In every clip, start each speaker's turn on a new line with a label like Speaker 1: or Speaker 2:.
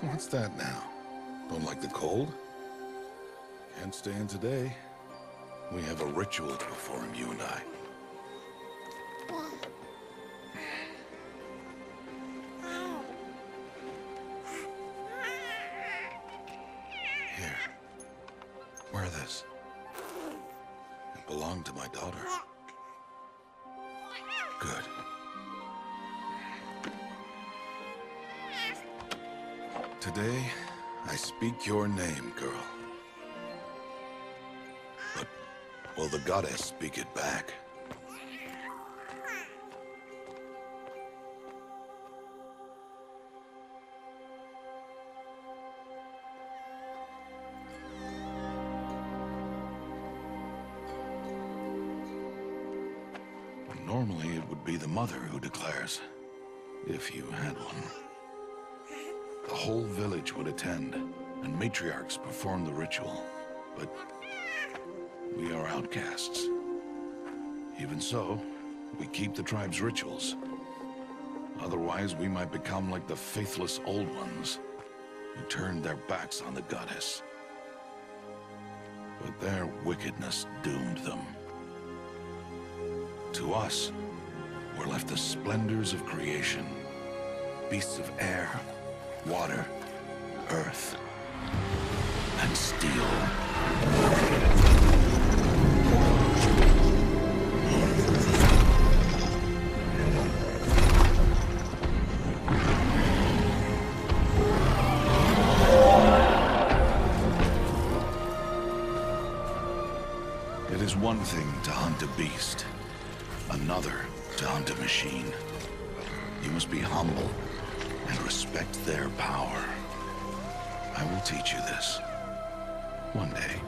Speaker 1: What's that now? Don't like the cold? Can't stand today. We have a ritual to perform, you and I. Here. Wear this. It belonged to my daughter. Good. Today, I speak your name, girl. But will the goddess speak it back? Normally, it would be the mother who declares, if you had one. The whole village would attend, and matriarchs perform the ritual. But we are outcasts. Even so, we keep the tribe's rituals. Otherwise, we might become like the faithless old ones, who turned their backs on the goddess. But their wickedness doomed them. To us, were left the splendors of creation. Beasts of air, water, earth, and steel. It is one thing to hunt a beast, another to hunt a machine. You must be humble and respect their power. I will teach you this. One day.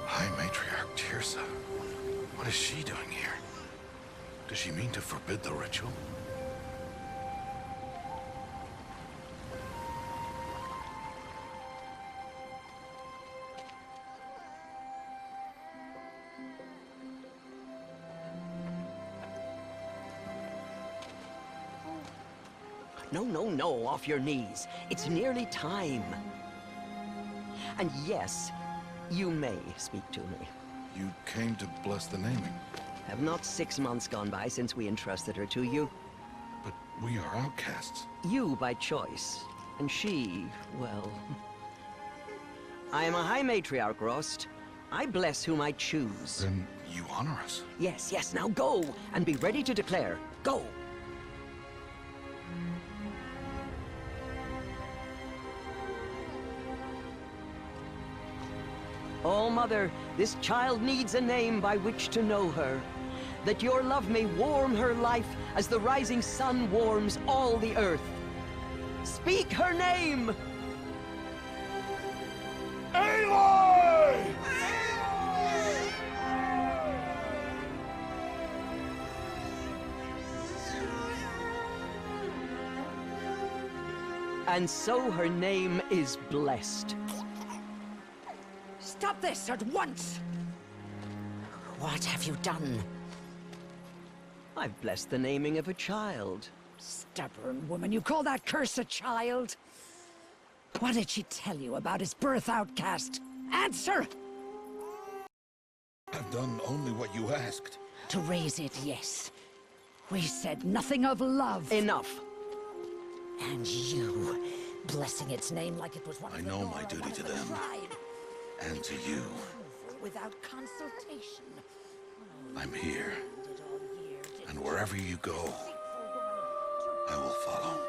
Speaker 1: High Matriarch Tirsa. What is she doing here? Does she mean to forbid the ritual?
Speaker 2: No, off your knees. It's nearly time. And yes, you may speak to me.
Speaker 1: You came to bless the naming.
Speaker 2: Have not 6 months gone by since we entrusted her to you?
Speaker 1: But we are outcasts.
Speaker 2: You by choice, and she, well... I am a High Matriarch, Rost. I bless whom I choose.
Speaker 1: Then you honor us.
Speaker 2: Yes, now go, and be ready to declare. Go! Oh, Mother, this child needs a name by which to know her. That your love may warm her life as the rising sun warms all the earth. Speak her name!
Speaker 1: Aloy!
Speaker 2: And so her name is blessed.
Speaker 3: Stop this at once! What have you done?
Speaker 2: I've blessed the naming of a child.
Speaker 3: Stubborn woman, you call that curse a child? What did she tell you about his birth, outcast? Answer!
Speaker 1: I've done only what you asked.
Speaker 3: To raise it, yes. We said nothing of love.
Speaker 2: Enough.
Speaker 3: And you, blessing its name like it was one
Speaker 1: I
Speaker 3: of the
Speaker 1: know
Speaker 3: Nora,
Speaker 1: my duty
Speaker 3: one
Speaker 1: to
Speaker 3: of the
Speaker 1: them.
Speaker 3: tribe.
Speaker 1: And to you.
Speaker 3: Without consultation.
Speaker 1: I'm here. And wherever you go, I will follow.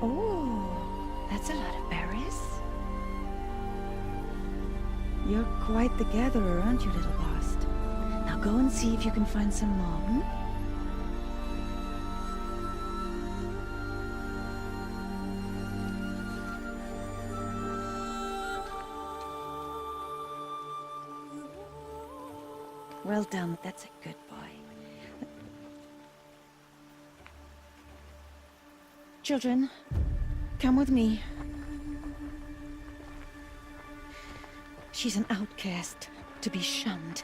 Speaker 3: Oh, that's a lot of berries. You're quite the gatherer, aren't you, little Bast? Now go and see if you can find some more, hmm? Well done, that's a good boy. Children, come with me. She's an outcast, to be shunned.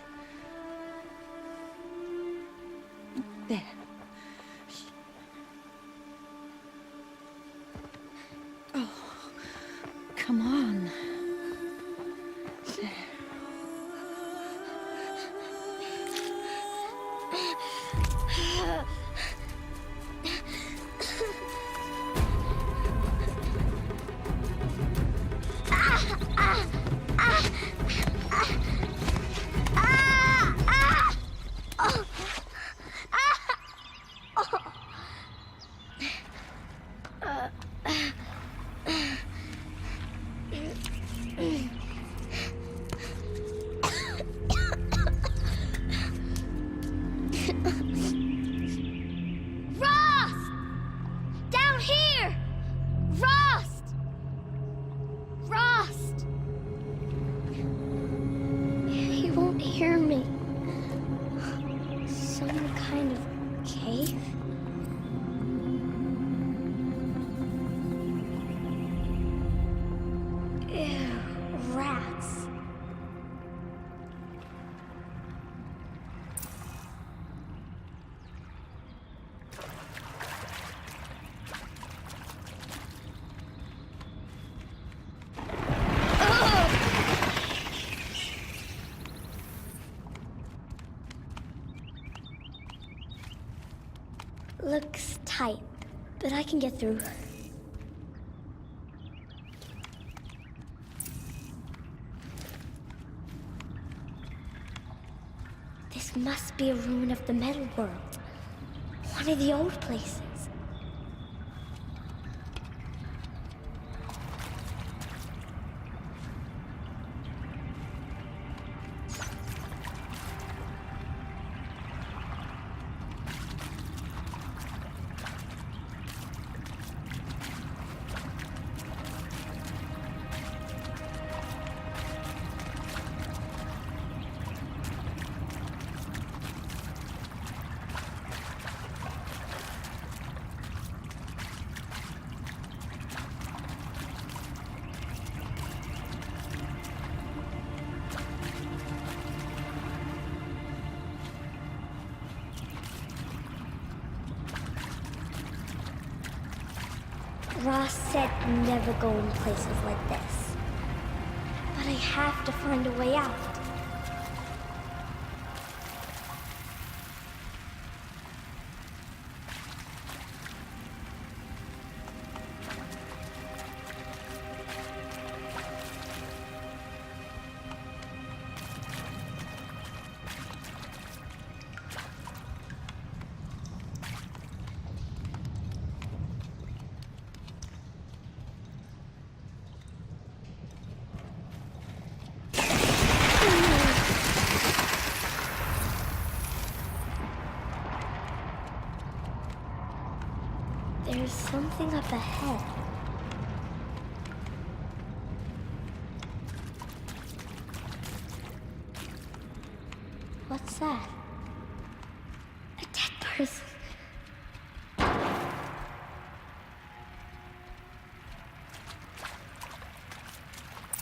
Speaker 3: There. Oh, come on. There.
Speaker 4: Hear me. Some kind of cave? Ew, rats. Looks tight, but I can get through. This must be a ruin of the metal world. One of the old places. Ross said never go in places like this. But I have to find a way out. There's something up ahead. What's that? A dead person.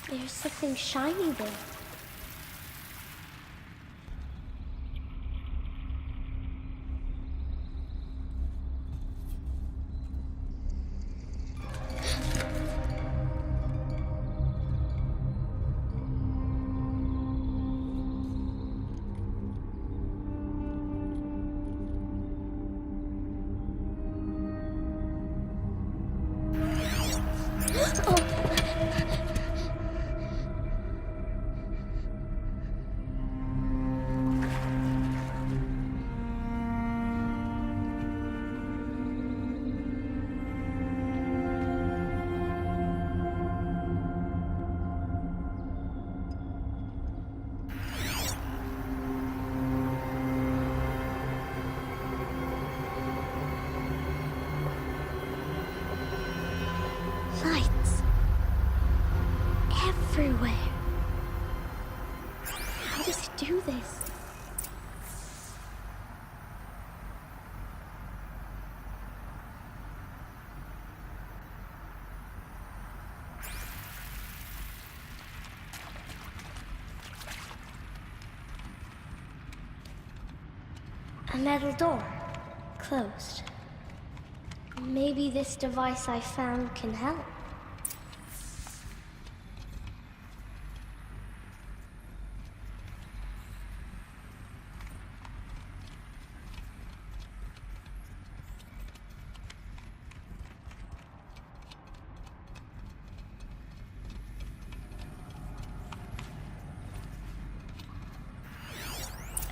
Speaker 4: There's something shiny there. A metal door. Closed. Maybe this device I found can help.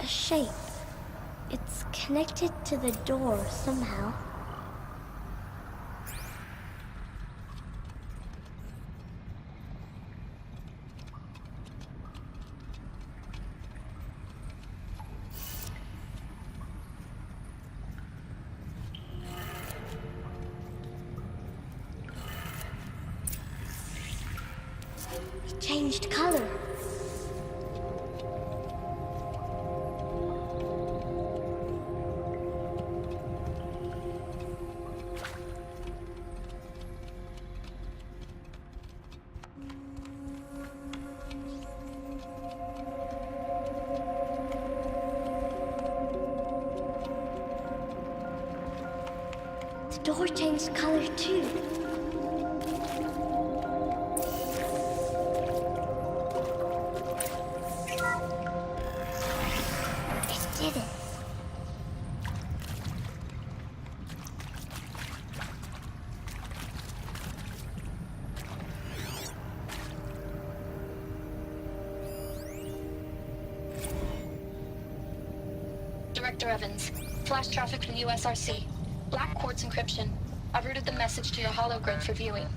Speaker 4: A shape. It's connected to the door somehow. It changed color. The door changed color too. It did it.
Speaker 5: Director Evans, flash traffic from USRC. Black quartz encryption. I've routed the message to your hologrid for viewing.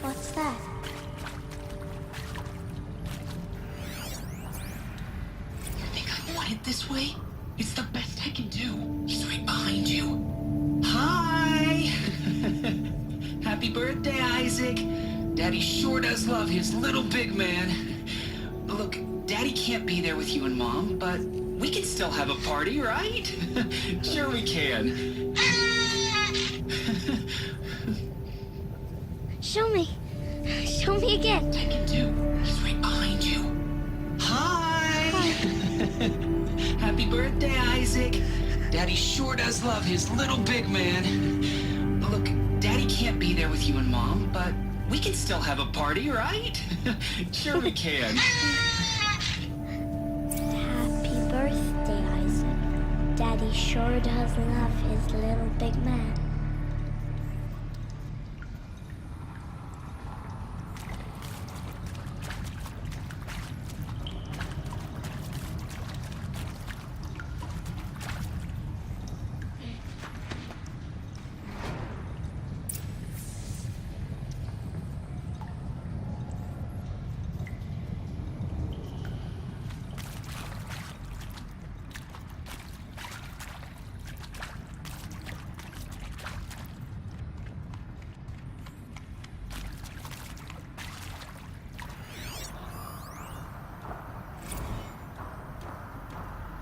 Speaker 4: What's that?
Speaker 6: You think I want it this way? It's the best I can do. He's right behind you. Hi! Happy birthday, Isaac. Daddy sure does love his little big man. Look, Daddy can't be there with you and Mom, but we can still have a party, right? Sure we can.
Speaker 4: Show me. Show me again.
Speaker 6: I can do. He's right behind you. Hi! Happy birthday, Isaac. Daddy sure does love his little big man. Look, Daddy can't be there with you and Mom, but we can still have a party, right? Sure we can.
Speaker 4: Happy birthday, Isaac. Daddy sure does love his little big man.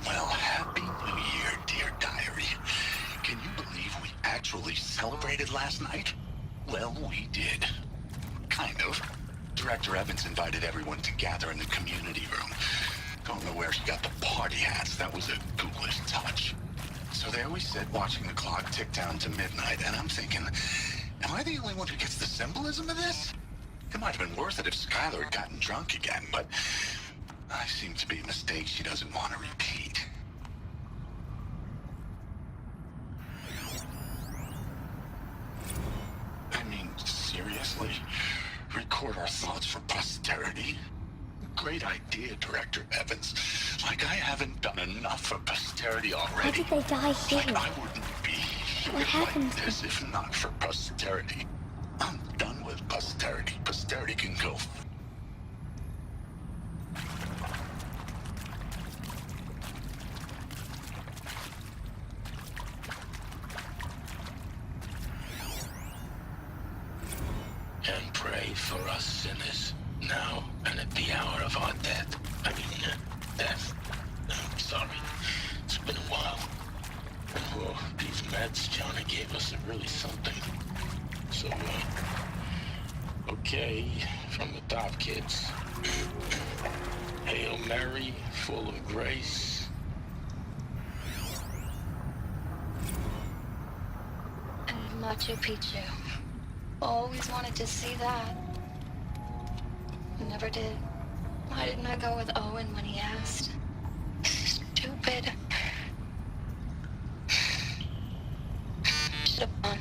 Speaker 1: Well, Happy New Year, dear diary. Can you believe we actually celebrated last night? Well, we did. Kind of. Director Evans invited everyone to gather in the community room. Don't know where she got the party hats. That was a ghoulish touch. So there we sit, watching the clock tick down to midnight, and I'm thinking, am I the only one who gets the symbolism of this? It might have been worth it if Skylar had gotten drunk again, but I seem to be a mistake she doesn't want to repeat. I mean, seriously? Record our thoughts for posterity? Great idea, Director Evans. Like I haven't done enough for posterity
Speaker 4: Why
Speaker 1: already.
Speaker 4: did they die here?
Speaker 1: Like I wouldn't be here
Speaker 4: What happened?
Speaker 1: like this if not for posterity. I'm done with posterity. Posterity can go.
Speaker 7: for us sinners, now and at the hour of our death. I mean, death. I'm sorry. It's been a while. Well, these meds Johnny gave us are really something. So, okay, from the top, kids. Hail Mary, full of grace.
Speaker 5: And Machu Picchu. Always wanted to see that. Never did. Why didn't I go with Owen when he asked? Stupid. Should have gone.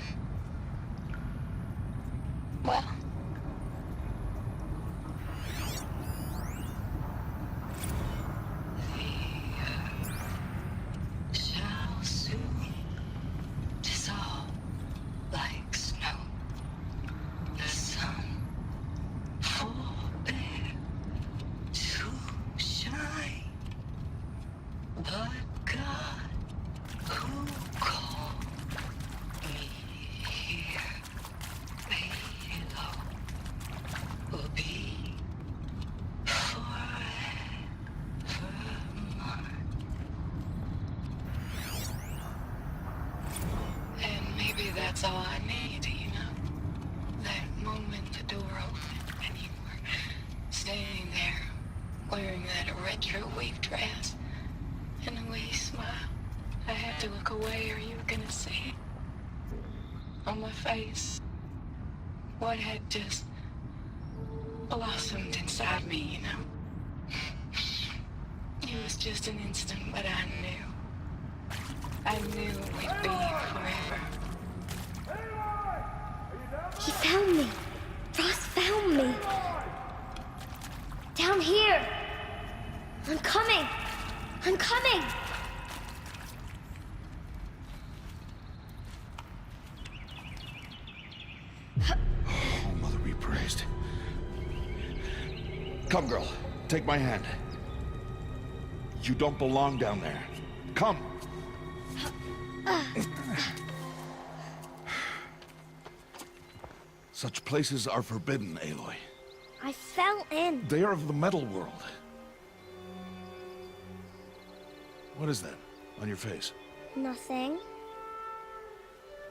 Speaker 5: Well. Shall soon dissolve like snow. The sun forbear to shine, but God who called me here below will be forever mine. And maybe that's all I need, you know? That moment the door opened and you were standing there wearing that retro wave dress and the way you smiled. I had to look away or you were gonna see on my face what had just blossomed inside me, you know? It was just an instant, but I knew we'd be forever.
Speaker 4: He found me. Ross found me. Down here. I'm coming. I'm coming.
Speaker 1: Oh, Mother be praised. Come, girl. Take my hand. You don't belong down there. Come. Such places are forbidden, Aloy.
Speaker 4: I fell in.
Speaker 1: They are of the metal world. What is that on your face?
Speaker 4: Nothing.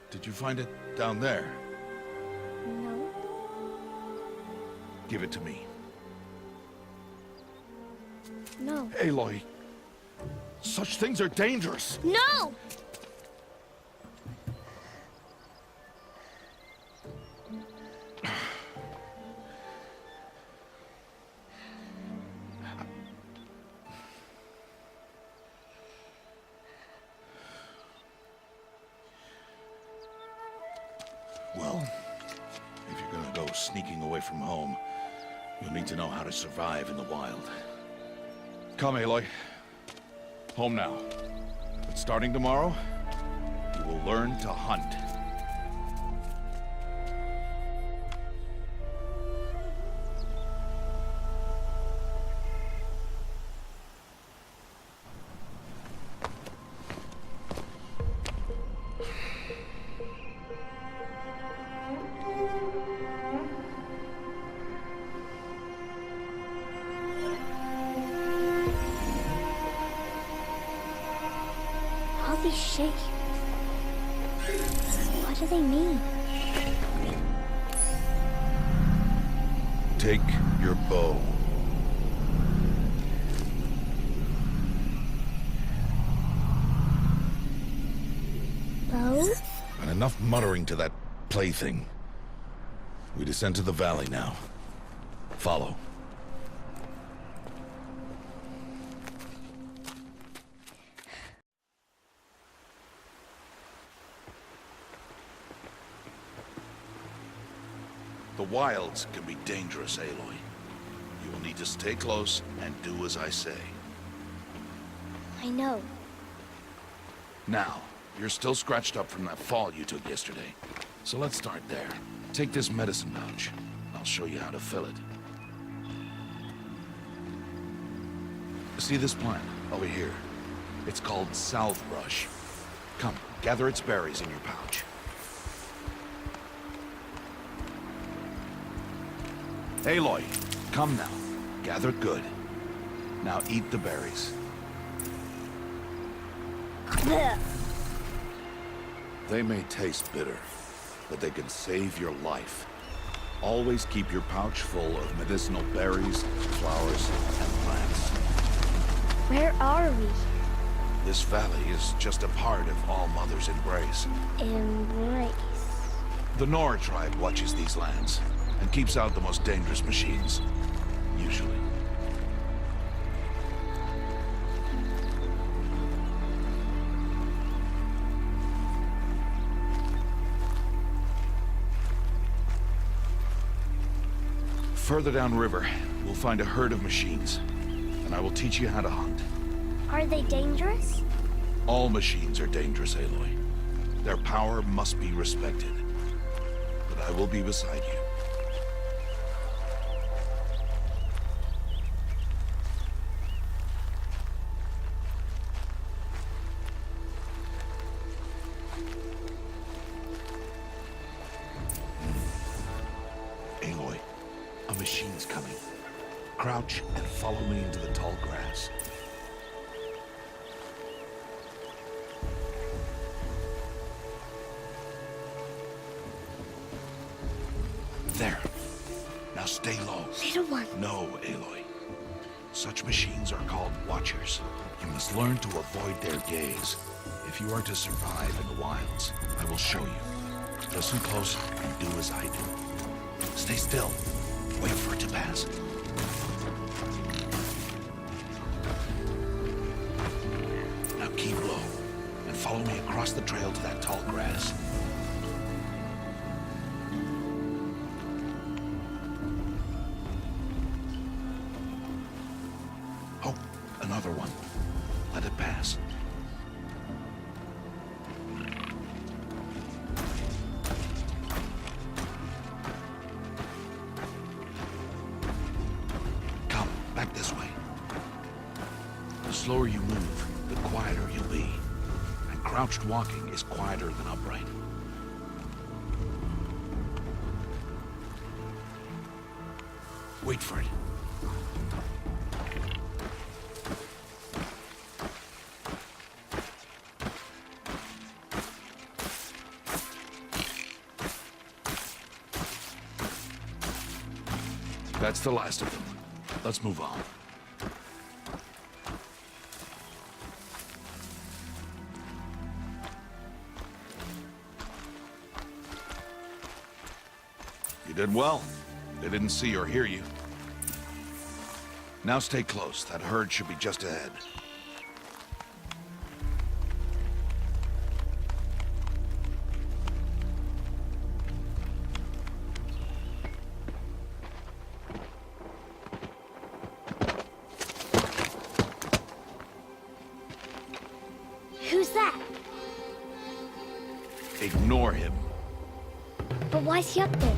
Speaker 1: Did you find it down there?
Speaker 4: No.
Speaker 1: Give it to me.
Speaker 4: No.
Speaker 1: Aloy, such things are dangerous.
Speaker 4: No!
Speaker 1: Well, if you're gonna go sneaking away from home, you'll need to know how to survive in the wild. Come, Aloy. Home now. But starting tomorrow, you will learn to hunt.
Speaker 4: All these shapes. What do they mean?
Speaker 1: Take your bow.
Speaker 4: Bow?
Speaker 1: And enough muttering to that plaything. We descend to the valley now. Follow. The wilds can be dangerous, Aloy. You will need to stay close and do as I say.
Speaker 4: I know.
Speaker 1: Now, you're still scratched up from that fall you took yesterday. So let's start there. Take this medicine pouch. I'll show you how to fill it. See this plant over here? It's called southbrush. Come, gather its berries in your pouch. Aloy, come now. Gather good. Now eat the berries.
Speaker 4: Blech.
Speaker 1: They may taste bitter, but they can save your life. Always keep your pouch full of medicinal berries, flowers, and plants.
Speaker 4: Where are we?
Speaker 1: This valley is just a part of All Mother's embrace.
Speaker 4: Embrace.
Speaker 1: The Nora tribe watches these lands, and keeps out the most dangerous machines. Usually. Further downriver, we'll find a herd of machines, and I will teach you how to hunt.
Speaker 4: Are they dangerous?
Speaker 1: All machines are dangerous, Aloy. Their power must be respected. But I will be beside you. Aloy, a machine's coming. Crouch and follow me into the tall grass. There. Now stay low.
Speaker 4: Little one.
Speaker 1: No, Aloy. Such machines are called Watchers. You must learn to avoid their gaze. If you are to survive in the wilds, I will show you. Listen close and do as I do. Stay still. Wait for it to pass. Now keep low and follow me across the trail to that tall grass. Oh, another one. Let it pass. Come, back this way. The slower you move, the quieter you'll be. And crouched walking is quieter than upright. Wait for it. That's the last of them. Let's move on. You did well. They didn't see or hear you. Now stay close. That herd should be just ahead.
Speaker 4: Who's that?
Speaker 1: Ignore him.
Speaker 4: But why's he up there?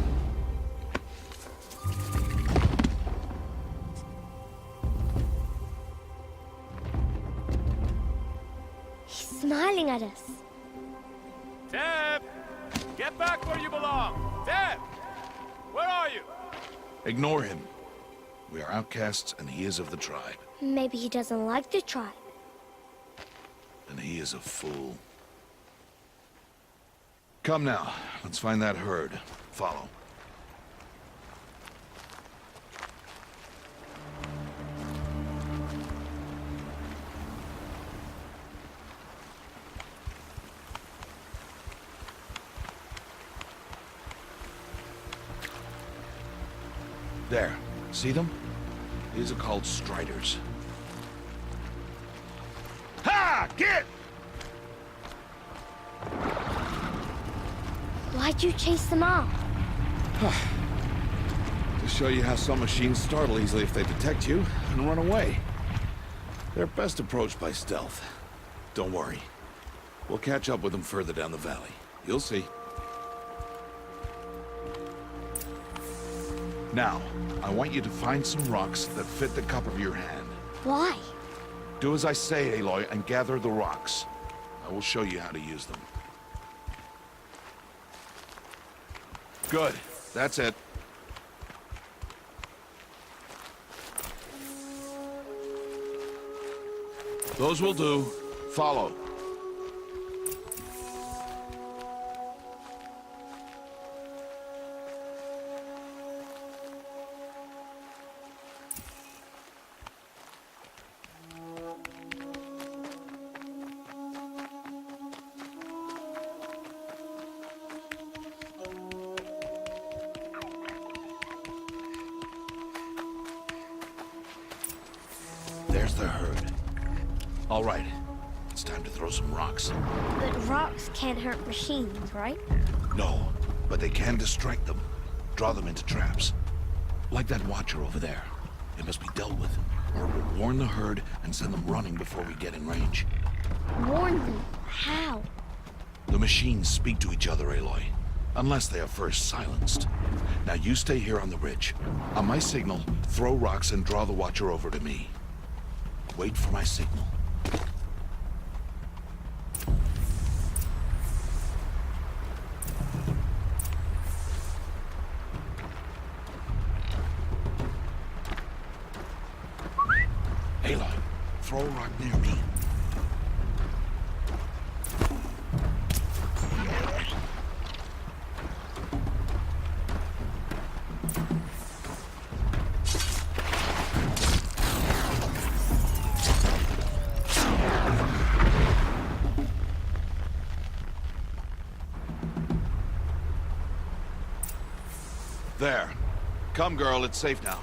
Speaker 4: He's smiling at us.
Speaker 8: Teb! Get back where you belong! Teb! Where are you?
Speaker 1: Ignore him. We are outcasts, and he is of the tribe.
Speaker 4: Maybe he doesn't like the tribe.
Speaker 1: And he is a fool. Come now, let's find that herd. Follow. There. See them? These are called striders. Ha! Get!
Speaker 4: Why'd you chase them off?
Speaker 1: To show you how some machines startle easily if they detect you and run away. They're best approached by stealth. Don't worry. We'll catch up with them further down the valley. You'll see. Now, I want you to find some rocks that fit the cup of your hand.
Speaker 4: Why?
Speaker 1: Do as I say, Aloy, and gather the rocks. I will show you how to use them. Good. That's it. Those will do. Follow. There's the herd. All right, it's time to throw some rocks.
Speaker 4: But rocks can't hurt machines, right?
Speaker 1: No, but they can distract them. Draw them into traps. Like that watcher over there. It must be dealt with, or it will warn the herd and send them running before we get in range.
Speaker 4: Warn them? How?
Speaker 1: The machines speak to each other, Aloy. Unless they are first silenced. Now you stay here on the ridge. On my signal, throw rocks and draw the watcher over to me. Wait for my signal. Aloy, throw a rock near me. There. Come, girl, it's safe now.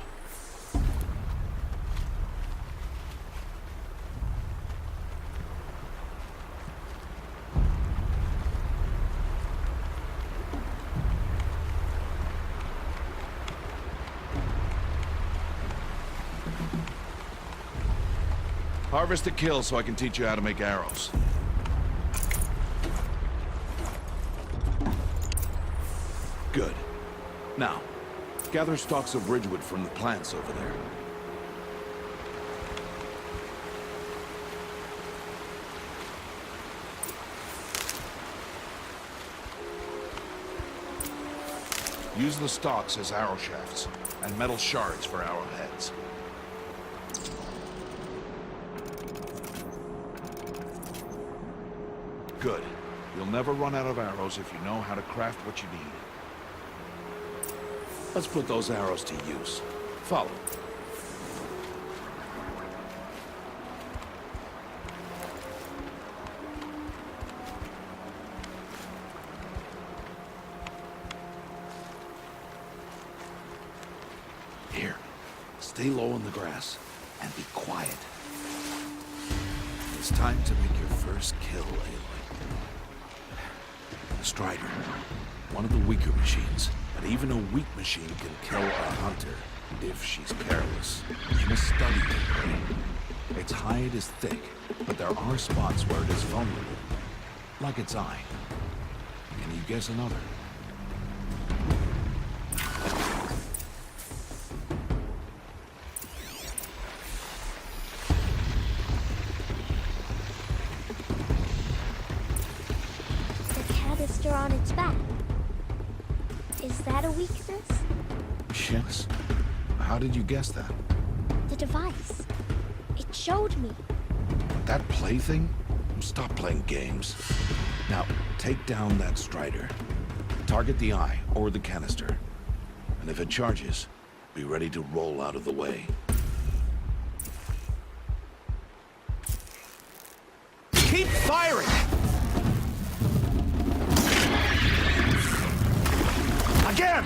Speaker 1: Harvest a kill so I can teach you how to make arrows. Good. Now, gather stalks of ridgewood from the plants over there. Use the stalks as arrow shafts, and metal shards for arrowheads. Good. You'll never run out of arrows if you know how to craft what you need. Let's put those arrows to use. Follow. Here, stay low in the grass and be quiet. It's time to make your first kill, Aloy. The Strider, one of the weaker machines. But even a weak machine can kill a hunter if she's careless. You must study it. Its hide is thick, but there are spots where it is vulnerable. Like its eye. Can you guess another?
Speaker 4: The canister on its back. Is that a weakness?
Speaker 1: Yes. How did you guess that?
Speaker 4: The device. It showed me.
Speaker 1: That plaything? Stop playing games. Now, take down that Strider. Target the eye or the canister. And if it charges, be ready to roll out of the way. Keep firing! Again!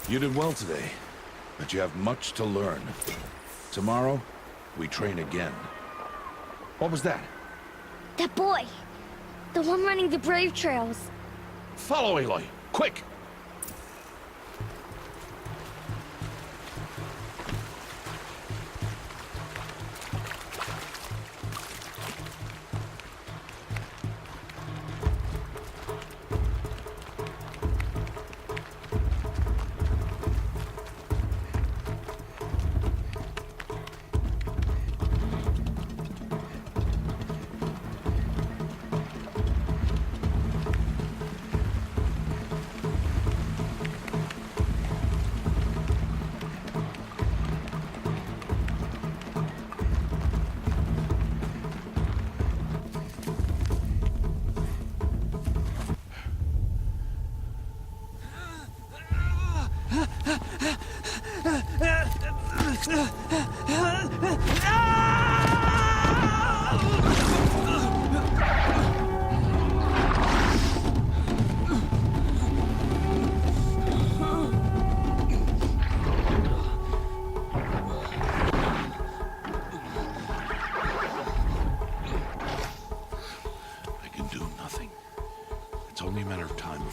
Speaker 1: You did well today, but you have much to learn. Tomorrow, we train again. What was that?
Speaker 4: That boy! The one running the brave trails.
Speaker 1: Follow Aloy, quick!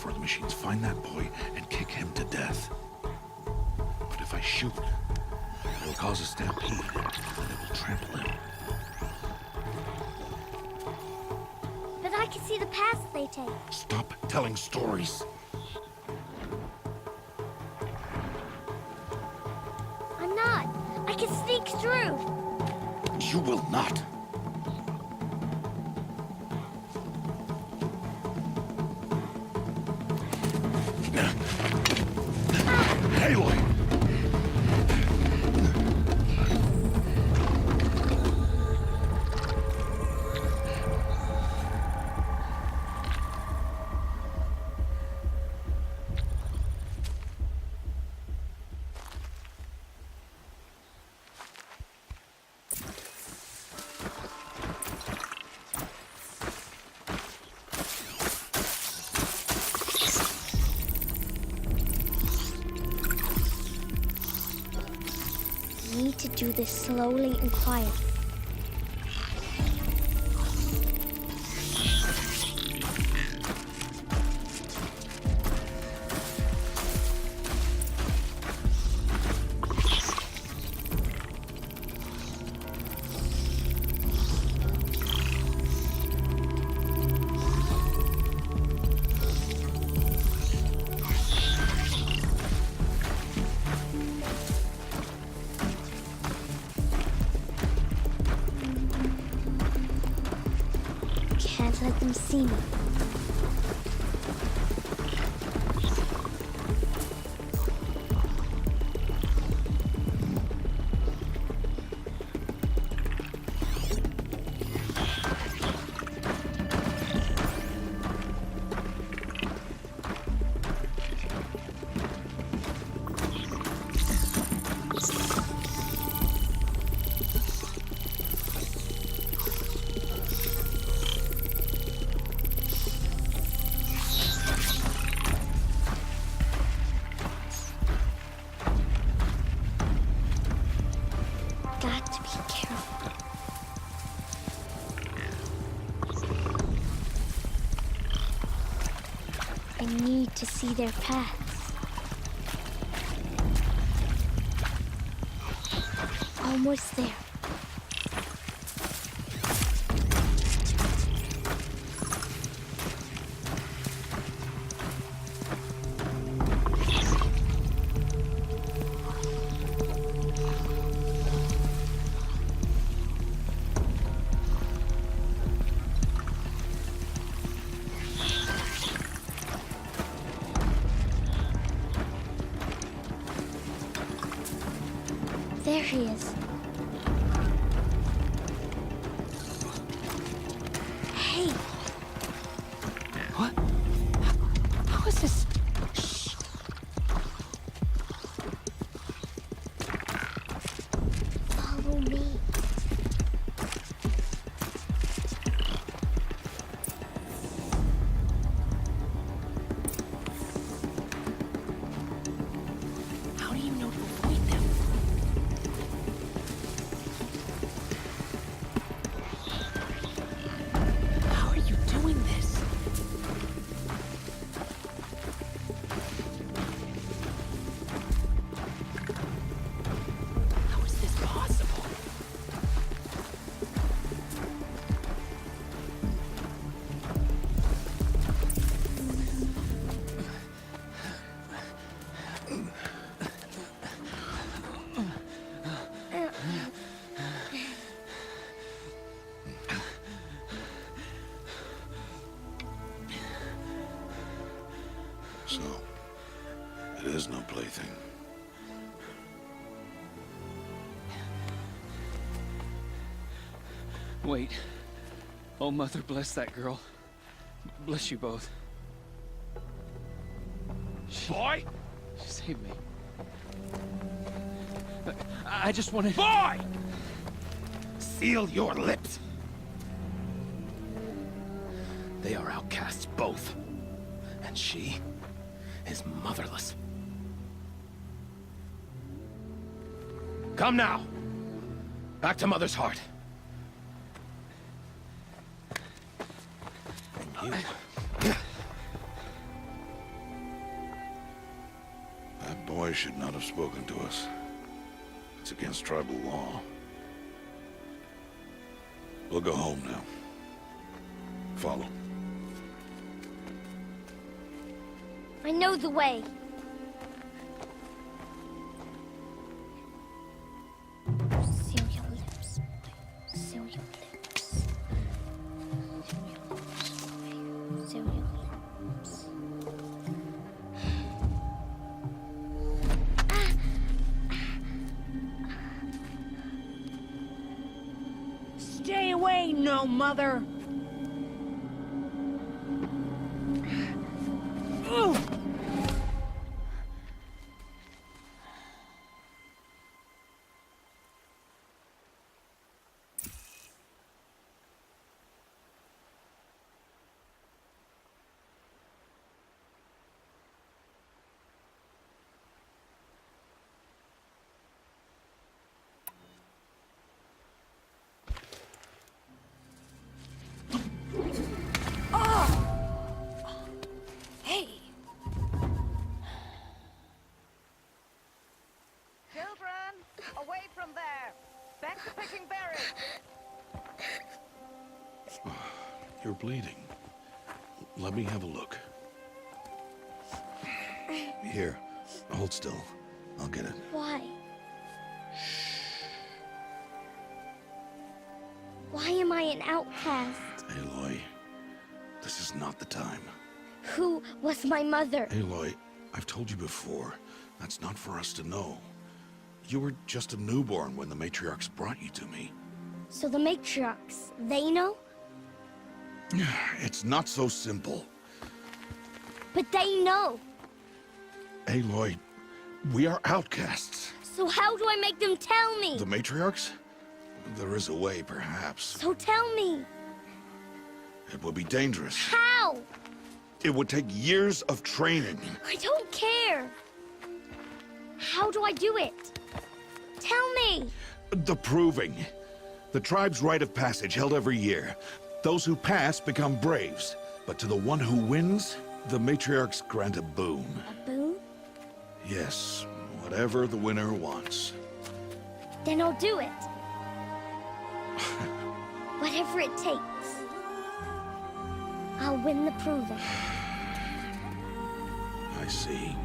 Speaker 1: before the machines find that boy and kick him to death. But if I shoot, it will cause a stampede, and it will trample him.
Speaker 4: But I can see the paths they take.
Speaker 1: Stop telling stories.
Speaker 4: I'm not. I can sneak through.
Speaker 1: You will not. Aloy!
Speaker 4: Need to do this slowly and quietly. Can't let them see me. Got to be careful. I need to see their paths. Almost there. There he is. Hey.
Speaker 3: What? How is this?
Speaker 4: Shh. Follow me.
Speaker 6: How do you know to avoid them? How are you doing this? How is this possible?
Speaker 1: So, it is no plaything.
Speaker 9: Wait. Oh, Mother, bless that girl. Bless you both.
Speaker 8: Boy!
Speaker 9: She saved me. I just wanted...
Speaker 8: Boy!
Speaker 10: Seal your lips! They are outcasts, both. And she is motherless. Come now! Back to Mother's heart. And you...
Speaker 1: That boy should not have spoken to us. It's against tribal law. We'll go home now. Follow.
Speaker 4: I know the way. Seal your lips. Seal your lips. Seal your lips.
Speaker 3: Stay away, no mother! Ooh. Hey!
Speaker 11: Children, away from there! Back to picking berries!
Speaker 1: You're bleeding. Let me have a look. Here, hold still. I'll get it.
Speaker 4: Why? Why am I an outcast?
Speaker 1: Aloy, this is not the time.
Speaker 4: Who was my mother?
Speaker 1: Aloy, I've told you before, that's not for us to know. You were just a newborn when the matriarchs brought you to me.
Speaker 4: So the matriarchs, they know?
Speaker 1: It's not so simple.
Speaker 4: But they know.
Speaker 1: Aloy, we are outcasts.
Speaker 4: So how do I make them tell me?
Speaker 1: The matriarchs? There is a way, perhaps.
Speaker 4: So tell me.
Speaker 1: It would be dangerous.
Speaker 4: How?
Speaker 1: It would take years of training.
Speaker 4: I don't care. How do I do it? Tell me.
Speaker 1: The proving. The tribe's rite of passage held every year. Those who pass become braves. But to the one who wins, the matriarchs grant a boon.
Speaker 4: A boon?
Speaker 1: Yes, whatever the winner wants.
Speaker 4: Then I'll do it. Whatever it takes. I'll win the proving.
Speaker 1: I see.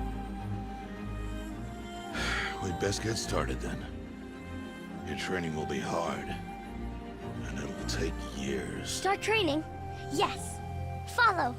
Speaker 1: We'd best get started then. Your training will be hard. And it'll take years.
Speaker 4: Start training? Yes. Follow.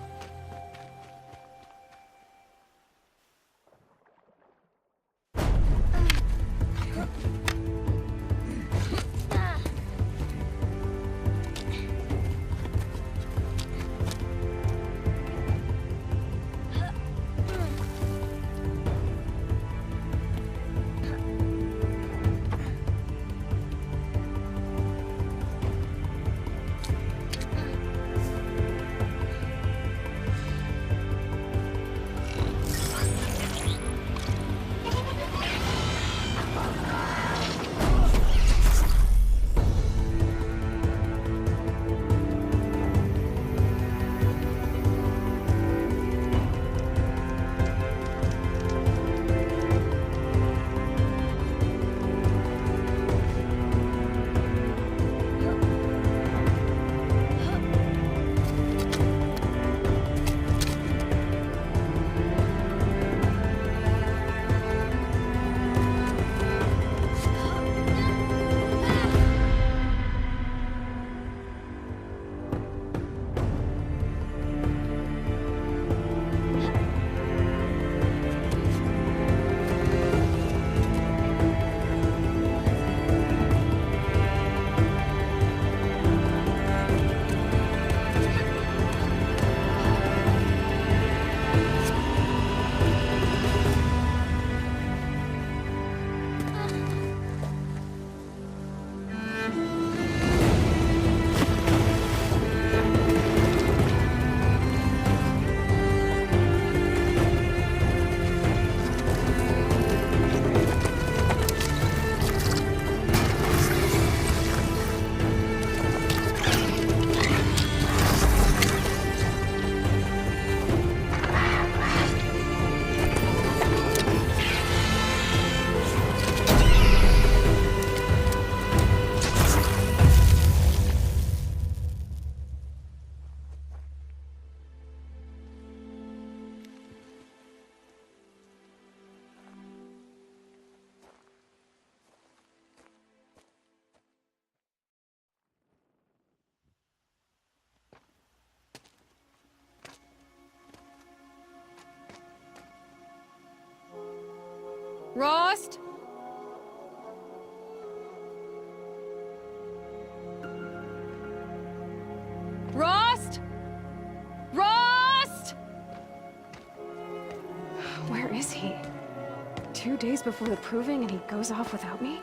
Speaker 12: 2 days before the proving and he goes off without me?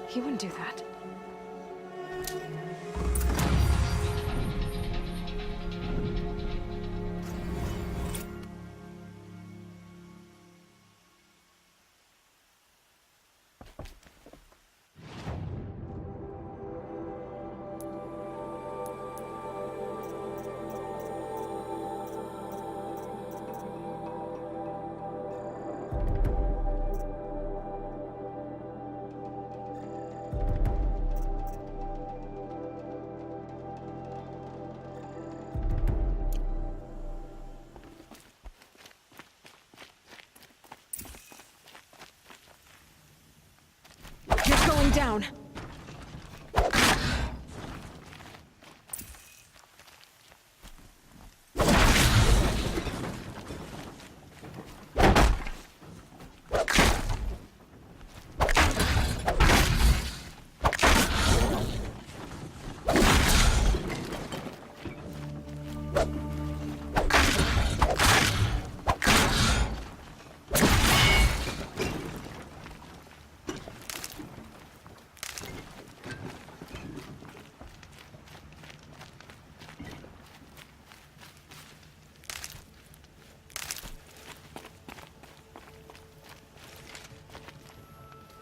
Speaker 12: He wouldn't do that. Going down.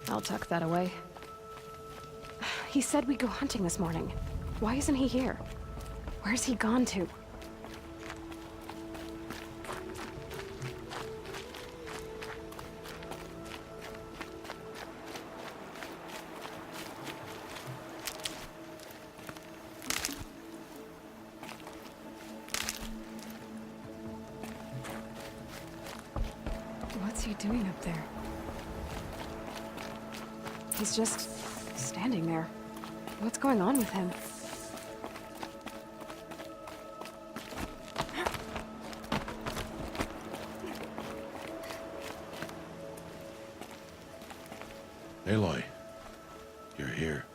Speaker 12: I'll tuck that away. He said we'd go hunting this morning. Why isn't he here? Where's he gone to? What's he doing up there? He's just standing there. What's going on with him?
Speaker 1: Aloy, you're here.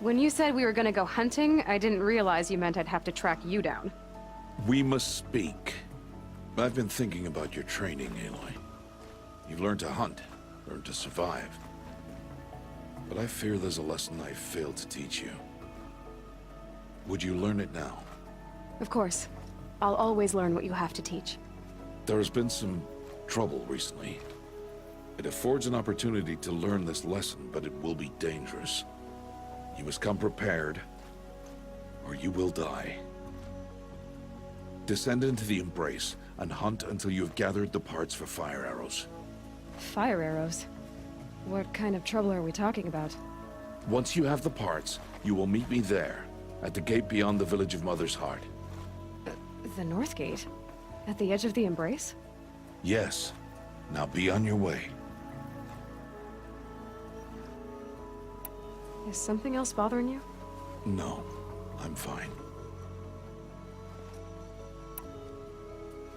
Speaker 12: When you said we were gonna go hunting, I didn't realize you meant I'd have to track you down.
Speaker 1: We must speak. I've been thinking about your training, Aloy. You've learned to hunt, learned to survive. But I fear there's a lesson I failed to teach you. Would you learn it now?
Speaker 12: Of course. I'll always learn what you have to teach.
Speaker 1: There has been some trouble recently. It affords an opportunity to learn this lesson, but it will be dangerous. You must come prepared, or you will die. Descend into the Embrace and hunt until you have gathered the parts for fire arrows.
Speaker 12: Fire arrows? What kind of trouble are we talking about?
Speaker 1: Once you have the parts, you will meet me there, at the gate beyond the village of Mother's Heart.
Speaker 12: The North Gate? At the edge of the Embrace?
Speaker 1: Yes. Now be on your way.
Speaker 12: Is something else bothering you?
Speaker 1: No, I'm fine.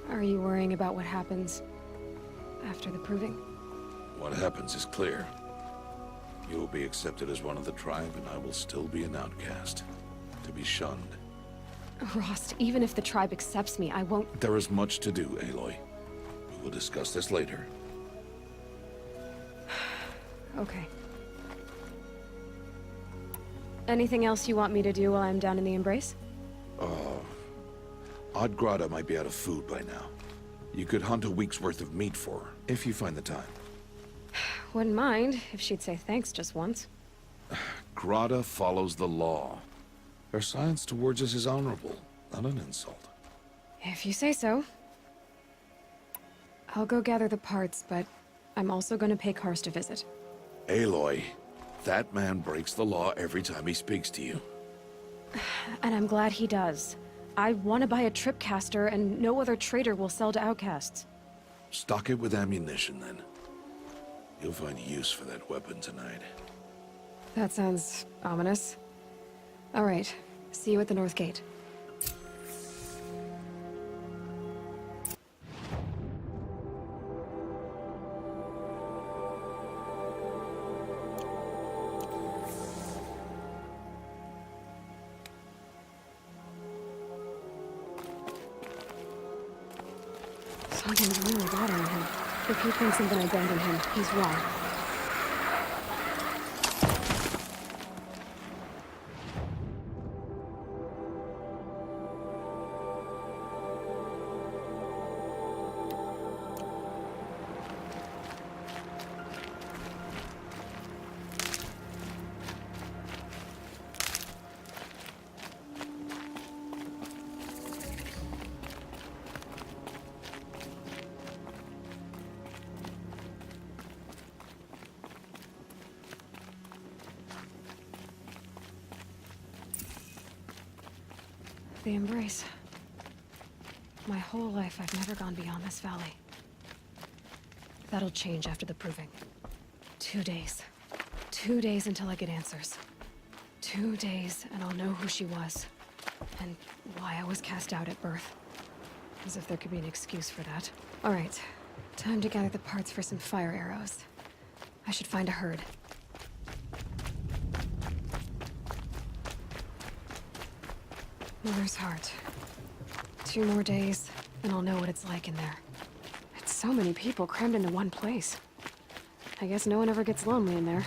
Speaker 12: Are you worrying about what happens after the proving?
Speaker 1: What happens is clear. You will be accepted as one of the tribe, and I will still be an outcast, to be shunned.
Speaker 12: Rost, even if the tribe accepts me, I won't...
Speaker 1: There is much to do, Aloy. We will discuss this later.
Speaker 12: Okay. Anything else you want me to do while I'm down in the Embrace?
Speaker 1: Odd might be out of food by now. You could hunt a week's worth of meat for her, if you find the time.
Speaker 12: Wouldn't mind, if she'd say thanks just once.
Speaker 1: Grada follows the law. Her science towards us is honorable, not an insult.
Speaker 12: If you say so. I'll go gather the parts, but I'm also gonna pay Karst a visit.
Speaker 1: Aloy, that man breaks the law every time he speaks to you.
Speaker 12: And I'm glad he does. I want to buy a tripcaster, and no other trader will sell to outcasts.
Speaker 1: Stock it with ammunition, then. You'll find use for that weapon tonight.
Speaker 12: That sounds ominous. All right, see you at the North Gate. Something's really bothering him. If he thinks I'm gonna abandon him, he's wrong. The embrace. My whole life, I've never gone beyond this valley. That'll change after the proving. 2 days. 2 days until I get answers. 2 days, and I'll know who she was. And why I was cast out at birth. As if there could be an excuse for that. Alright. Time to gather the parts for some fire arrows. I should find a herd. Mother's heart. 2 more days, and I'll know what it's like in there. It's so many people crammed into one place. I guess no one ever gets lonely in there.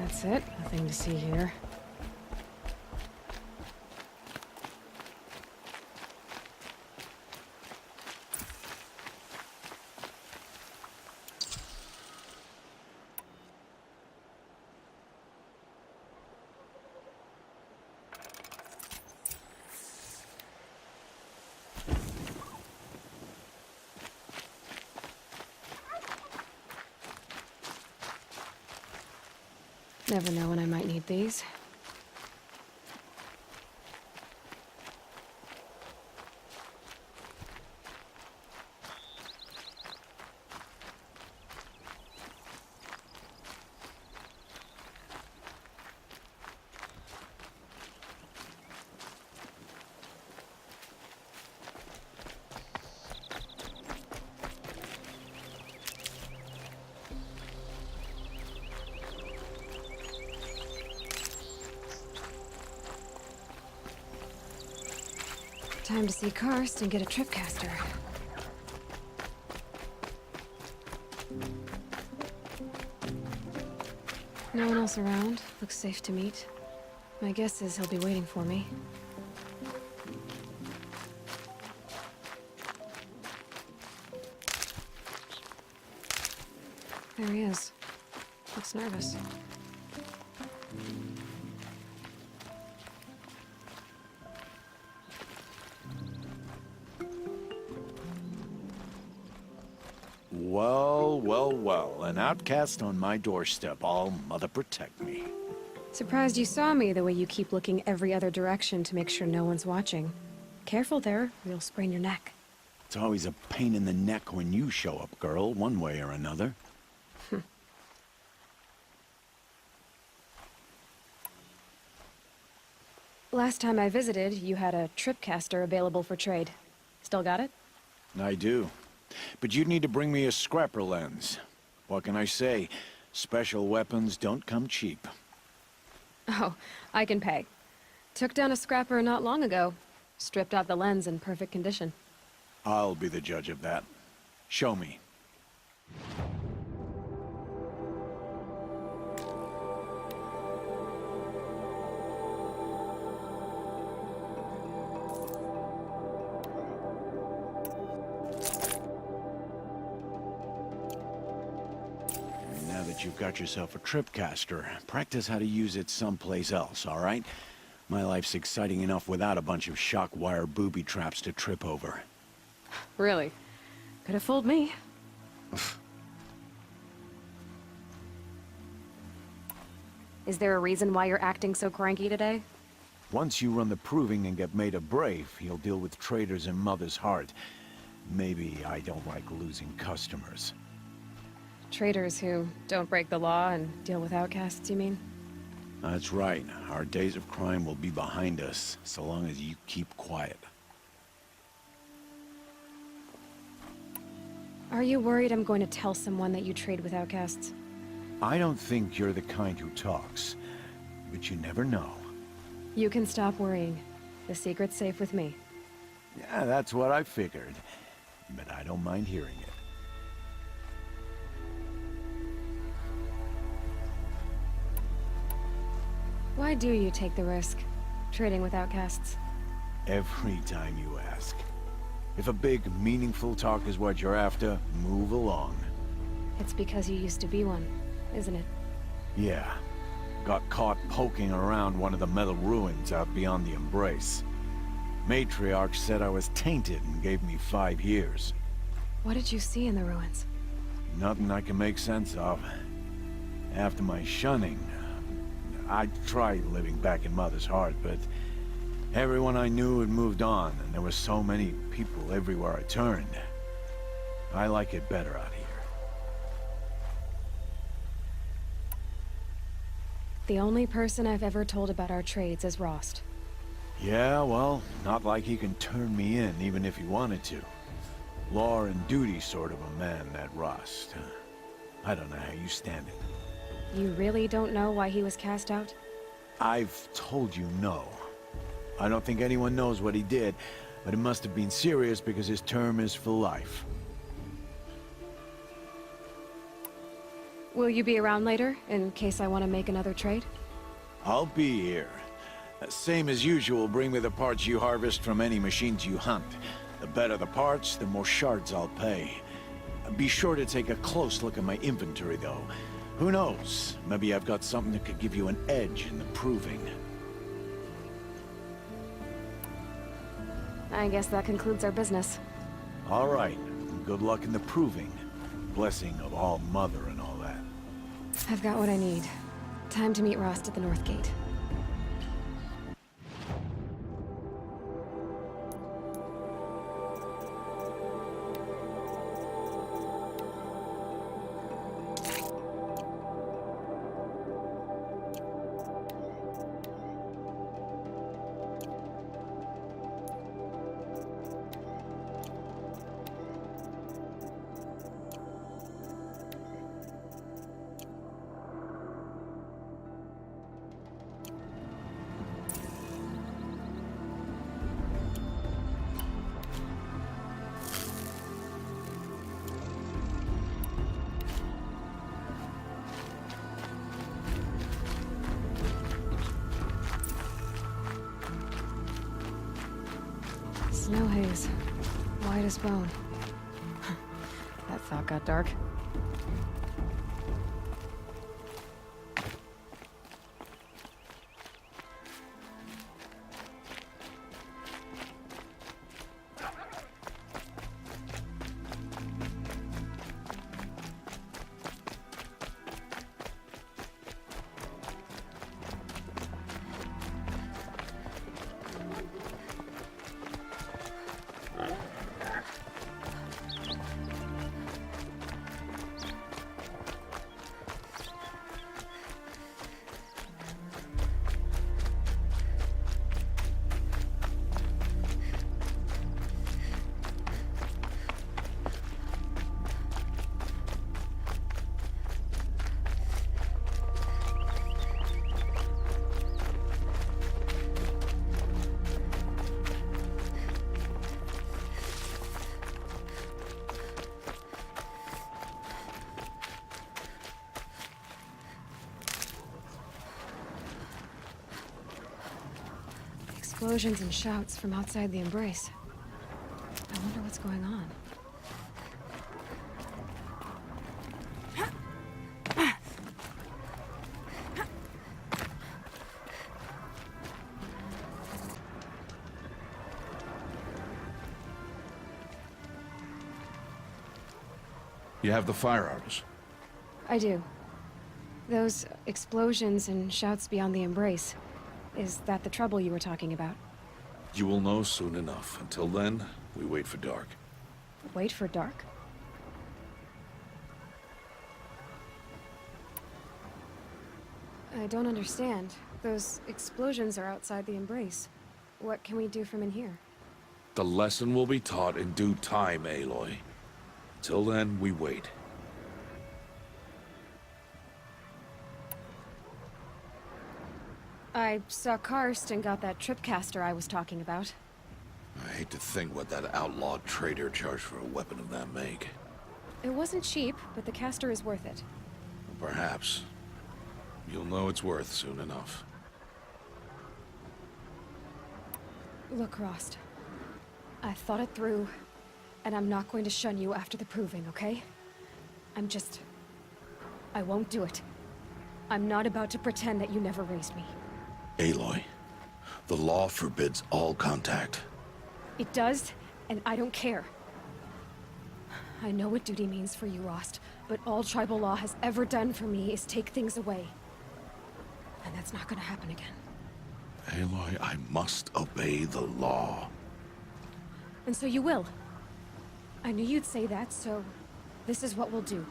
Speaker 12: That's it. Nothing to see here. Never know when I might need these. Time to see Karst and get a tripcaster. No one else around. Looks safe to meet. My guess is he'll be waiting for me. There he is. Looks nervous.
Speaker 13: Well, well, well. An outcast on my doorstep. All mother protect me.
Speaker 12: Surprised you saw me the way you keep looking every other direction to make sure no one's watching. Careful there, or you'll sprain your neck.
Speaker 13: It's always a pain in the neck when you show up, girl, one way or another.
Speaker 12: Last time I visited, you had a tripcaster available for trade. Still got it?
Speaker 13: I do. But you'd need to bring me a scrapper lens. What can I say? Special weapons don't come cheap.
Speaker 12: Oh, I can pay. Took down a scrapper not long ago. Stripped out the lens in perfect condition.
Speaker 13: I'll be the judge of that. Show me. Now that you've got yourself a tripcaster, practice how to use it someplace else, all right? My life's exciting enough without a bunch of shock wire booby traps to trip over.
Speaker 12: Really? Could have fooled me. Is there a reason why you're acting so cranky today?
Speaker 13: Once you run the proving and get made a brave, you'll deal with traitors in Mother's Heart. Maybe I don't like losing customers.
Speaker 12: Traitors who don't break the law and deal with outcasts, you mean?
Speaker 13: That's right. Our days of crime will be behind us, so long as you keep quiet.
Speaker 12: Are you worried I'm going to tell someone that you trade with outcasts?
Speaker 13: I don't think you're the kind who talks, but you never know.
Speaker 12: You can stop worrying. The secret's safe with me.
Speaker 13: Yeah, that's what I figured. But I don't mind hearing it.
Speaker 12: Why do you take the risk, trading with outcasts?
Speaker 13: Every time you ask. If a big, meaningful talk is what you're after, move along.
Speaker 12: It's because you used to be one, isn't it?
Speaker 13: Yeah. Got caught poking around one of the metal ruins out beyond the Embrace. Matriarch said I was tainted and gave me 5 years.
Speaker 12: What did you see in the ruins?
Speaker 13: Nothing I can make sense of. After my shunning, I tried living back in Mother's Heart, but everyone I knew had moved on, and there were so many people everywhere I turned. I like it better out here.
Speaker 12: The only person I've ever told about our trades is Rost.
Speaker 13: Yeah, well, not like he can turn me in, even if he wanted to. Law and duty sort of a man, that Rost. I don't know how you stand it.
Speaker 12: You really don't know why he was cast out?
Speaker 13: I've told you no. I don't think anyone knows what he did, but it must have been serious because his term is for life.
Speaker 12: Will you be around later, in case I want to make another trade?
Speaker 13: I'll be here. Same as usual, bring me the parts you harvest from any machines you hunt. The better the parts, the more shards I'll pay. Be sure to take a close look at my inventory, though. Who knows? Maybe I've got something that could give you an edge in the proving.
Speaker 12: I guess that concludes our business.
Speaker 13: All right. Good luck in the proving. Blessing of All Mother and all that.
Speaker 12: I've got what I need. Time to meet Rost at the North Gate. Snow haze. White as bone. That thought got dark. Explosions and shouts from outside the Embrace. I wonder what's going on.
Speaker 1: You have the fire arrows?
Speaker 12: I do. Those explosions and shouts beyond the Embrace. Is that the trouble you were talking about?
Speaker 1: You will know soon enough. Until then, we wait for dark.
Speaker 12: Wait for dark? I don't understand. Those explosions are outside the Embrace. What can we do from in here?
Speaker 1: The lesson will be taught in due time, Aloy. Till then, we wait.
Speaker 12: I saw Karst and got that tripcaster I was talking about.
Speaker 1: I hate to think what that outlawed trader charged for a weapon of that make.
Speaker 12: It wasn't cheap, but the caster is worth it.
Speaker 1: Perhaps. You'll know it's worth soon enough.
Speaker 12: Look, Rost. I thought it through, and I'm not going to shun you after the proving, okay? I won't do it. I'm not about to pretend that you never raised me.
Speaker 1: Aloy, the law forbids all contact.
Speaker 12: It does, and I don't care. I know what duty means for you, Rost, but all tribal law has ever done for me is take things away. And that's not gonna happen again.
Speaker 1: Aloy, I must obey the law.
Speaker 12: And so you will. I knew you'd say that, so this is what we'll do.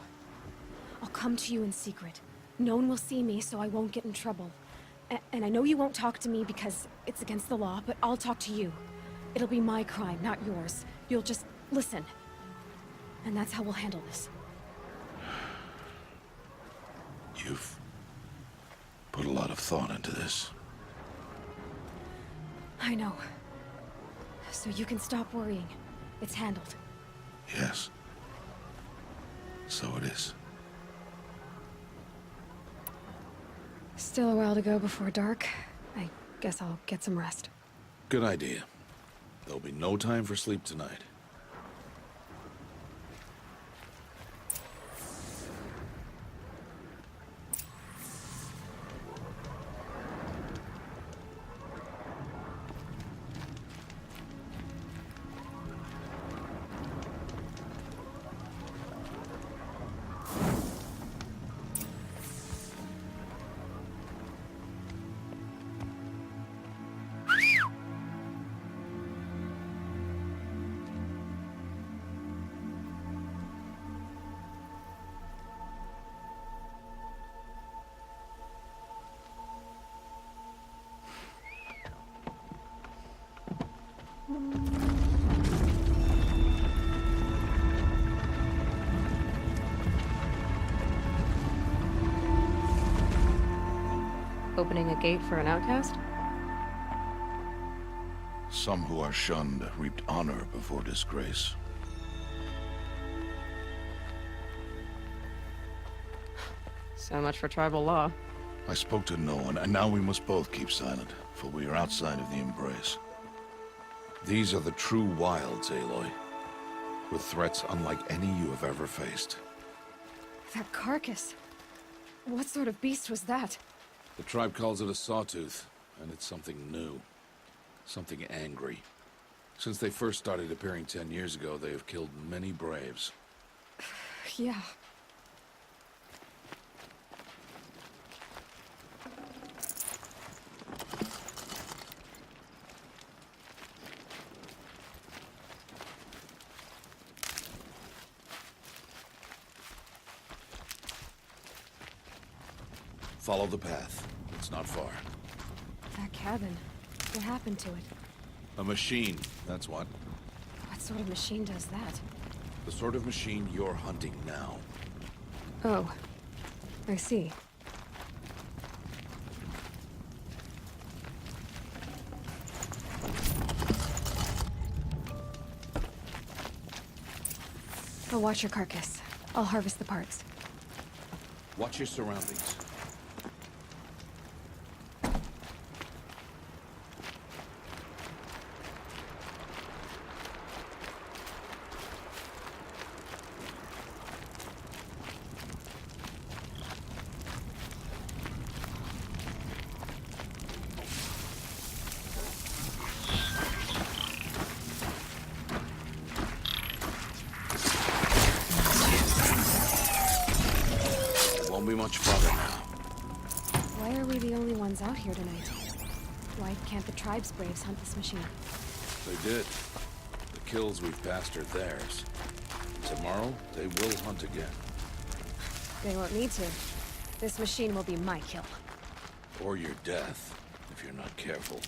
Speaker 12: I'll come to you in secret. No one will see me, so I won't get in trouble. And I know you won't talk to me because it's against the law, but I'll talk to you. It'll be my crime, not yours. You'll just listen. And that's how we'll handle this.
Speaker 1: You've put a lot of thought into this.
Speaker 12: I know. So you can stop worrying. It's handled.
Speaker 1: Yes. So it is.
Speaker 12: Still a while to go before dark. I guess I'll get some rest.
Speaker 1: Good idea. There'll be no time for sleep tonight.
Speaker 12: Opening a gate for an outcast?
Speaker 1: Some who are shunned reaped honor before disgrace.
Speaker 12: So much for tribal law.
Speaker 1: I spoke to no one, and now we must both keep silent, for we are outside of the embrace. These are the true wilds, Aloy, with threats unlike any you have ever faced.
Speaker 12: That carcass. What sort of beast was that?
Speaker 1: The tribe calls it a sawtooth, and it's something new. Something angry. Since they first started appearing 10 years ago, they have killed many braves.
Speaker 12: Yeah.
Speaker 1: Follow the path. It's not far.
Speaker 12: That cabin. What happened to it?
Speaker 1: A machine, that's what.
Speaker 12: What sort of machine does that?
Speaker 1: The sort of machine you're hunting now.
Speaker 12: Oh. I see. I'll watch your carcass. I'll harvest the parts.
Speaker 1: Watch your surroundings. Won't be much farther now.
Speaker 12: Why are we the only ones out here tonight? Why can't the tribe's braves hunt this machine?
Speaker 1: They did. The kills we've passed are theirs. Tomorrow, they will hunt again.
Speaker 12: They won't need to. This machine will be my kill.
Speaker 1: Or your death, if you're not careful.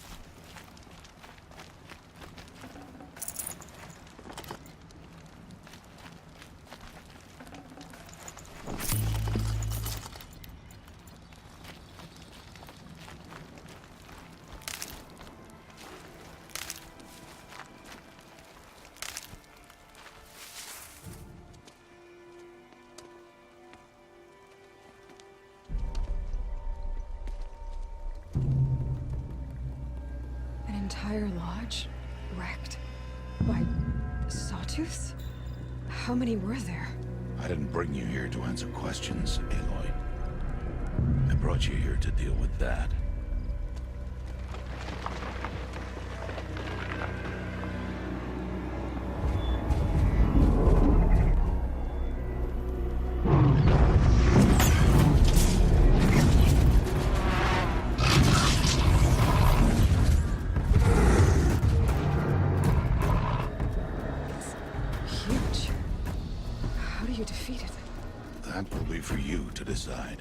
Speaker 12: Entire lodge wrecked by sawtooths? How many were there?
Speaker 1: I didn't bring you here to answer questions, Aloy. I brought you here to deal with that. That will be for you to decide.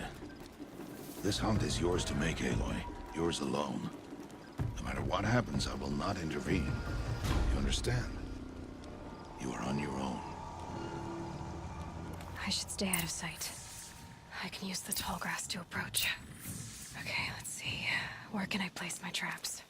Speaker 1: This hunt is yours to make, Aloy. Yours alone. No matter what happens, I will not intervene. You understand? You are on your own.
Speaker 12: I should stay out of sight. I can use the tall grass to approach. Okay, let's see. Where can I place my traps?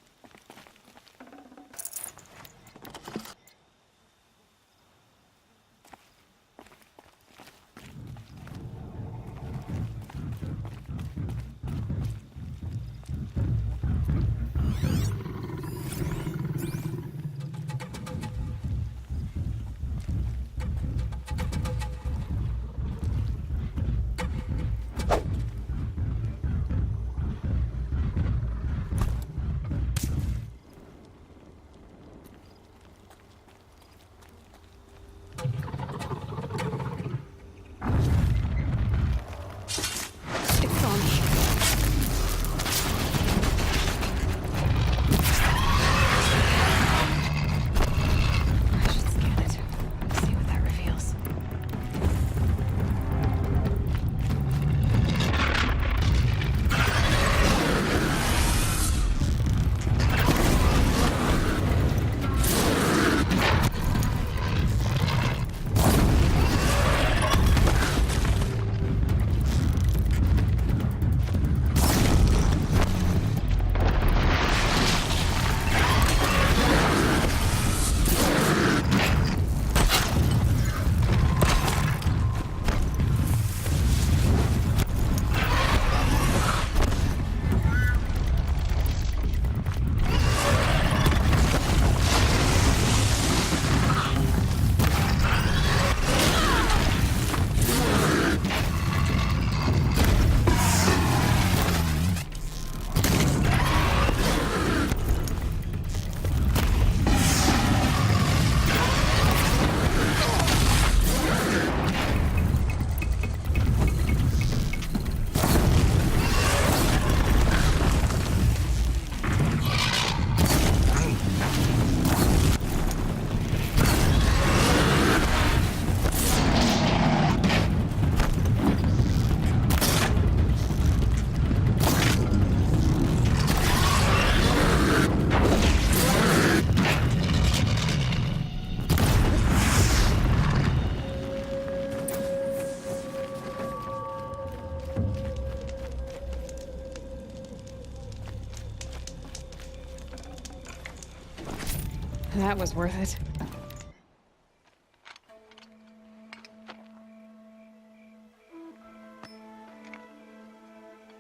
Speaker 12: That was worth it.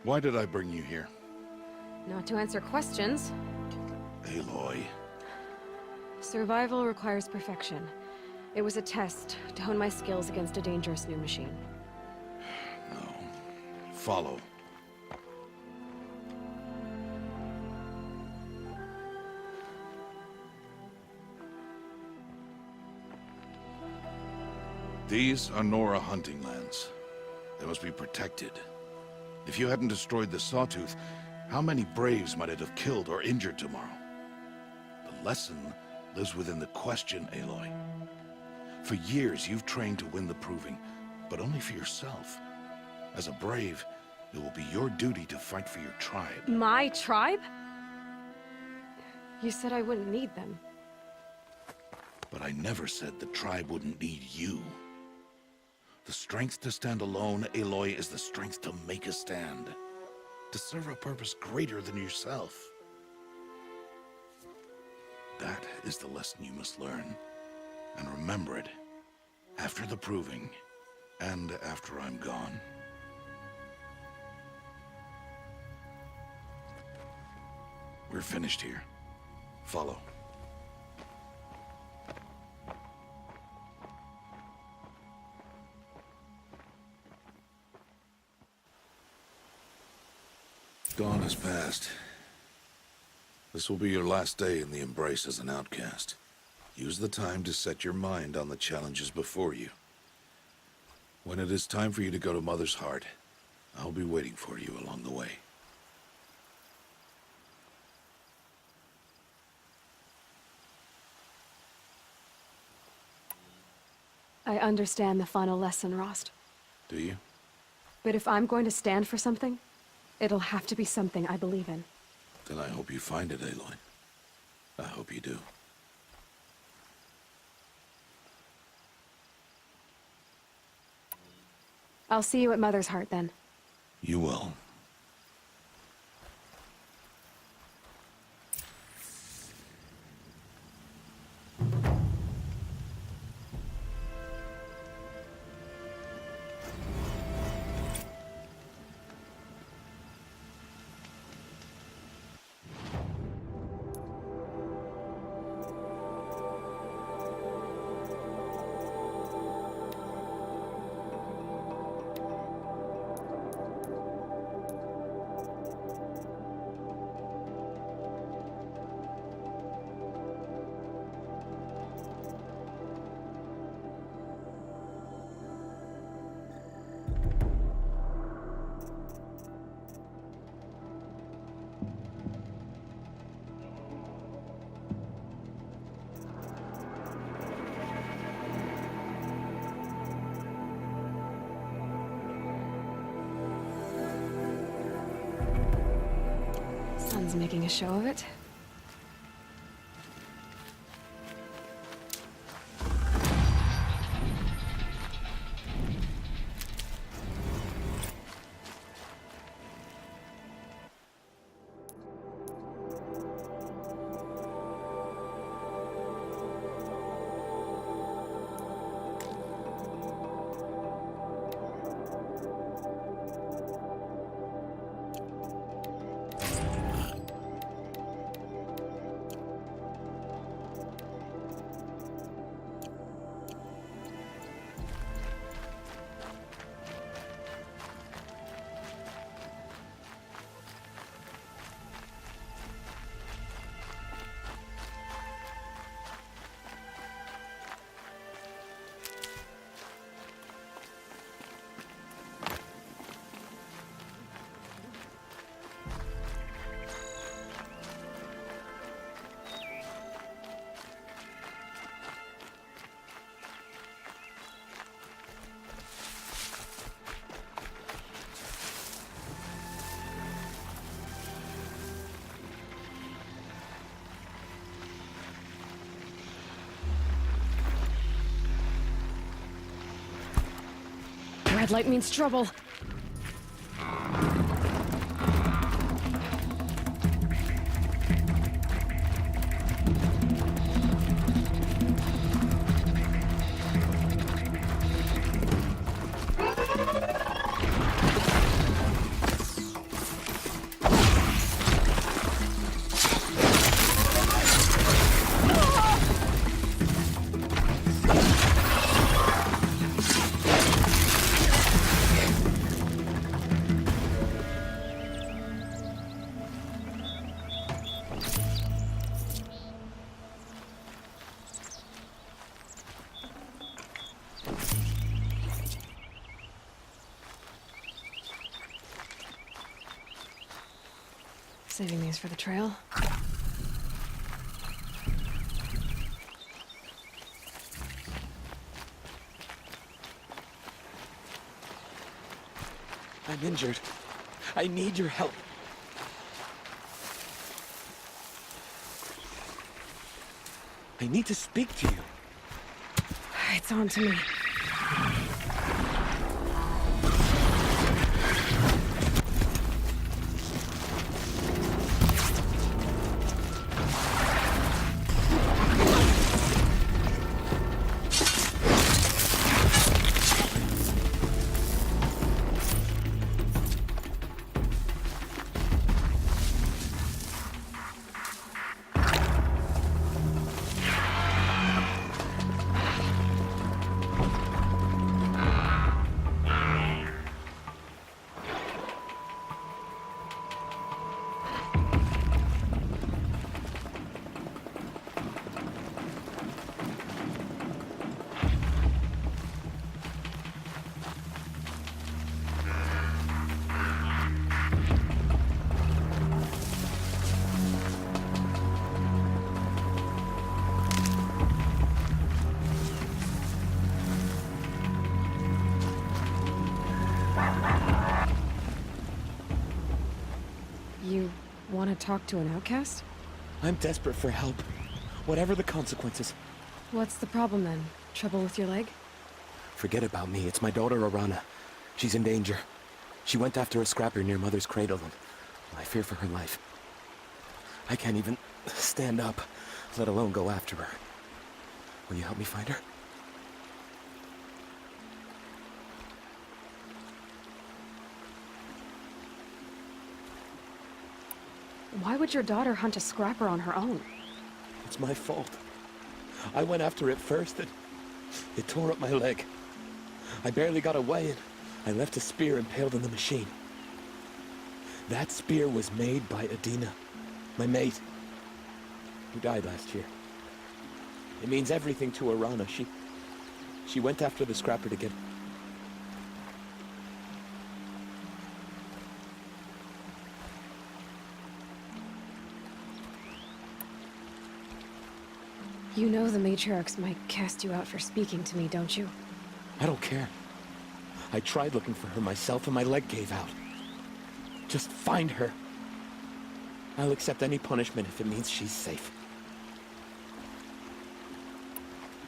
Speaker 1: Why did I bring you here?
Speaker 12: Not to answer questions.
Speaker 1: Aloy.
Speaker 12: Survival requires perfection. It was a test to hone my skills against a dangerous new machine.
Speaker 1: No. Follow. These are Nora hunting lands. They must be protected. If you hadn't destroyed the Sawtooth, how many Braves might it have killed or injured tomorrow? The lesson lives within the question, Aloy. For years, you've trained to win the Proving, but only for yourself. As a Brave, it will be your duty to fight for your tribe.
Speaker 12: My tribe? You said I wouldn't need them.
Speaker 1: But I never said the tribe wouldn't need you. The strength to stand alone, Aloy, is the strength to make a stand. To serve a purpose greater than yourself. That is the lesson you must learn. And remember it. After the Proving. And after I'm gone. We're finished here. Follow. Dawn has passed. This will be your last day in the Embrace as an outcast. Use the time to set your mind on the challenges before you. When it is time for you to go to Mother's Heart, I'll be waiting for you along the way.
Speaker 12: I understand the final lesson, Rost.
Speaker 1: Do you?
Speaker 12: But if I'm going to stand for something, it'll have to be something I believe in.
Speaker 1: Then I hope you find it, Aloy. I hope you do.
Speaker 12: I'll see you at Mother's Heart, then.
Speaker 1: You will.
Speaker 12: Sun's making a show of it. Red light means trouble. Saving these for the trail.
Speaker 10: I'm injured. I need your help. I need to speak to you.
Speaker 12: It's on to me. You want to talk to an outcast?
Speaker 10: I'm desperate for help. Whatever the consequences.
Speaker 12: What's the problem then? Trouble with your leg?
Speaker 10: Forget about me. It's my daughter, Arana. She's in danger. She went after a scrapper near Mother's cradle, and I fear for her life. I can't even stand up, let alone go after her. Will you help me find her?
Speaker 12: Why would your daughter hunt a scrapper on her own?
Speaker 10: It's my fault. I went after it first, and it tore up my leg. I barely got away, and I left a spear impaled in the machine. That spear was made by Adina, my mate, who died last year. It means everything to Arana. She went after the scrapper to get...
Speaker 12: You know the matriarchs might cast you out for speaking to me, don't you?
Speaker 10: I don't care. I tried looking for her myself and my leg gave out. Just find her. I'll accept any punishment if it means she's safe.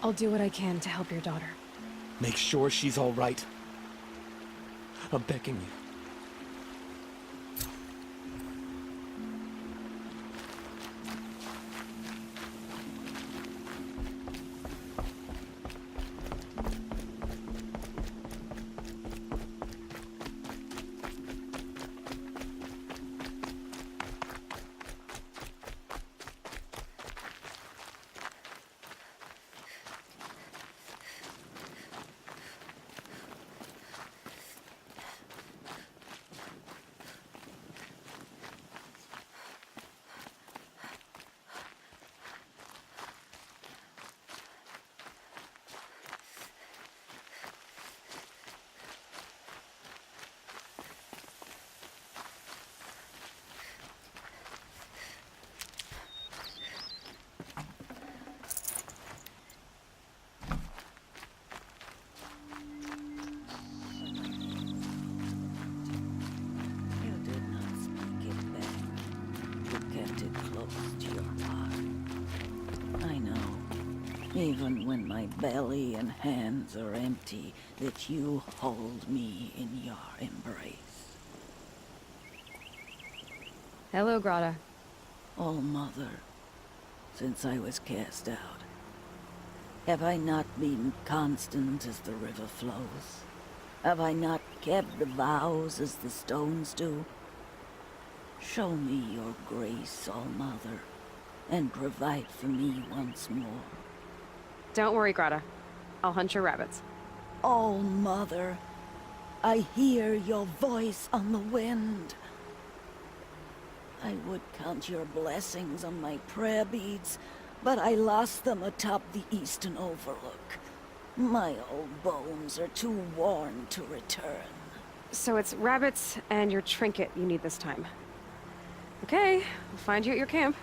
Speaker 12: I'll do what I can to help your daughter.
Speaker 10: Make sure she's all right. I'm begging you.
Speaker 14: Even when my belly and hands are empty, that you hold me in your embrace.
Speaker 12: Hello, Grata.
Speaker 14: Oh, Mother, since I was cast out, have I not been constant as the river flows? Have I not kept the vows as the stones do? Show me your grace, All Mother, and provide for me once more.
Speaker 12: Don't worry, Grata. I'll hunt your rabbits.
Speaker 14: Oh, Mother, I hear your voice on the wind. I would count your blessings on my prayer beads, but I lost them atop the eastern overlook. My old bones are too worn to return.
Speaker 12: So it's rabbits and your trinket you need this time. The Okay, I'll find you at your camp.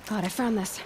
Speaker 12: God, I found this.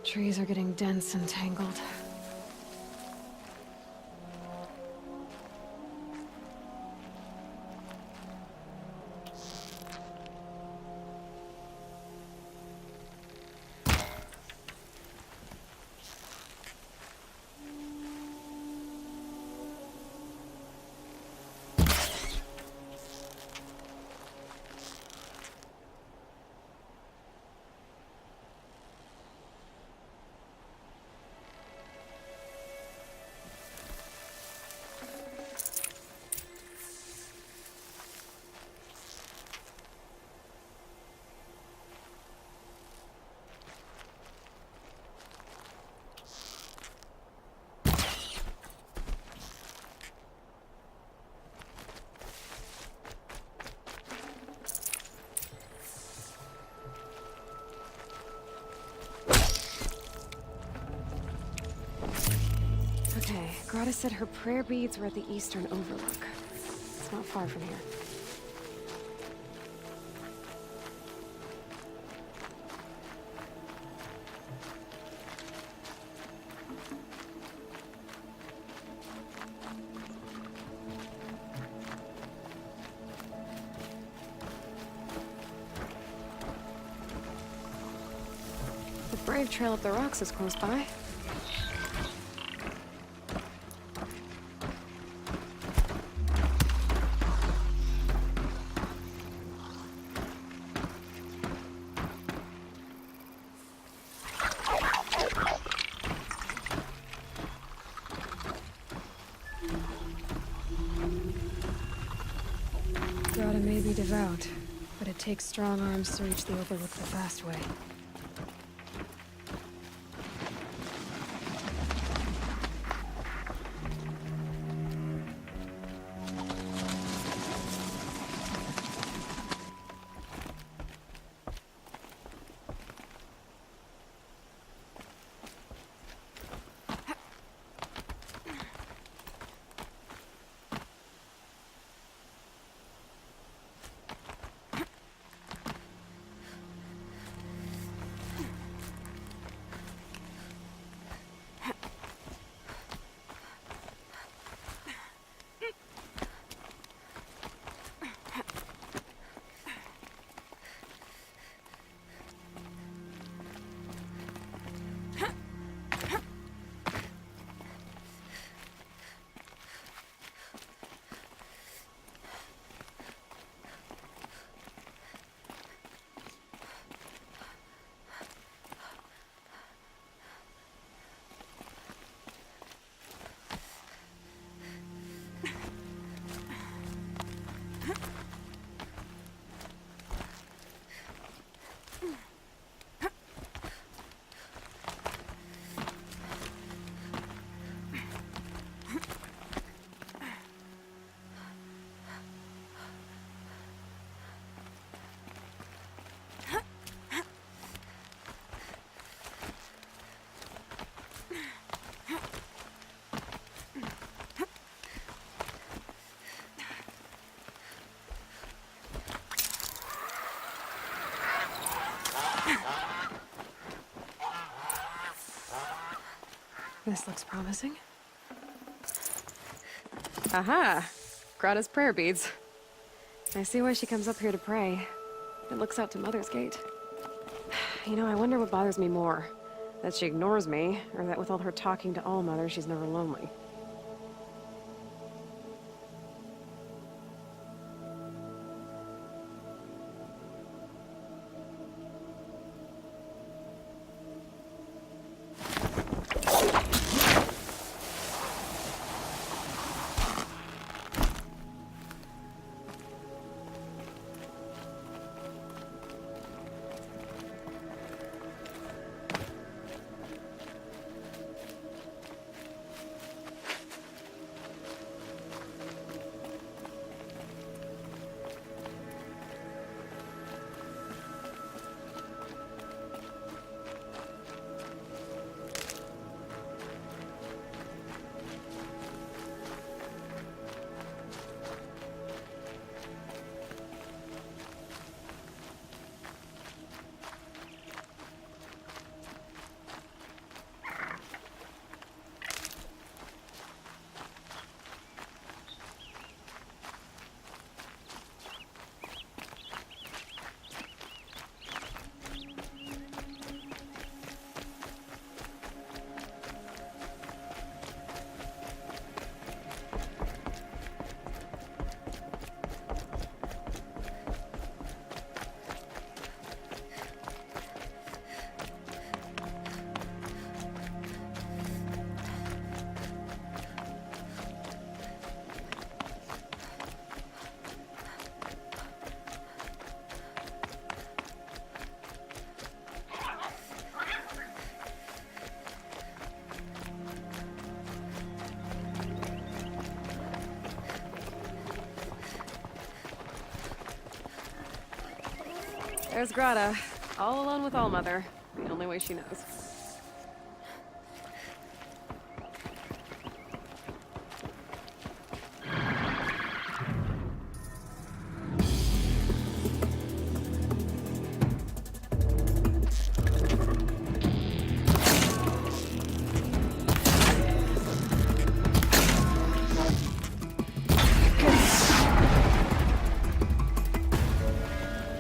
Speaker 12: Trees are getting dense and tangled. Okay, Grata said her prayer beads were at the eastern overlook. It's not far from here. brave trail up the rocks is close by. Grata may be devout, but it takes strong arms to reach the Overlook the fast way. This looks promising. Aha! Grata's prayer beads. I see why she comes up here to pray. It looks out to Mother's Gate. You know, I wonder what bothers me more. That she ignores me, or that with all her talking to All-Mother, she's never lonely. There's Grata, all alone with All-Mother, the only way she knows.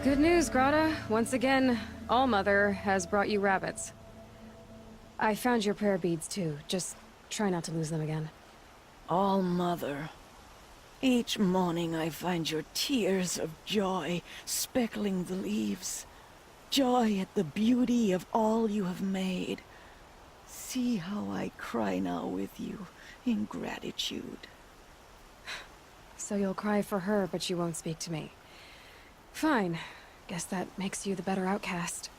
Speaker 12: Good news, Grata. Once again, All-Mother has brought you rabbits. I found your prayer beads too. Just try not to lose them again.
Speaker 14: All Mother. Each morning I find your tears of joy speckling the leaves. Joy at the beauty of all you have made. See how I cry now with you in gratitude.
Speaker 12: So you'll cry for her, but you won't speak to me. Fine. Guess that makes you the better outcast.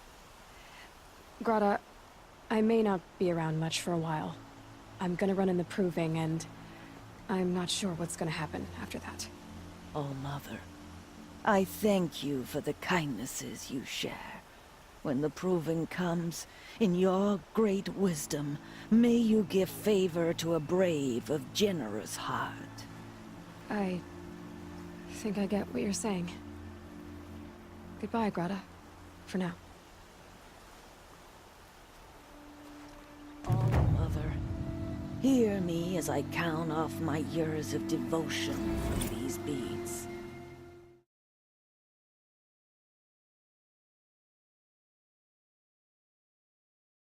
Speaker 12: Grata, I may not be around much for a while. I'm gonna run in the proving, and I'm not sure what's gonna happen after that.
Speaker 14: Oh, Mother, I thank you for the kindnesses you share. When the proving comes, in your great wisdom, may you give favor to a brave of generous heart.
Speaker 12: I think I get what you're saying. Goodbye, Grata. For now.
Speaker 14: Oh, Mother, hear me as I count off my years of devotion from these beads.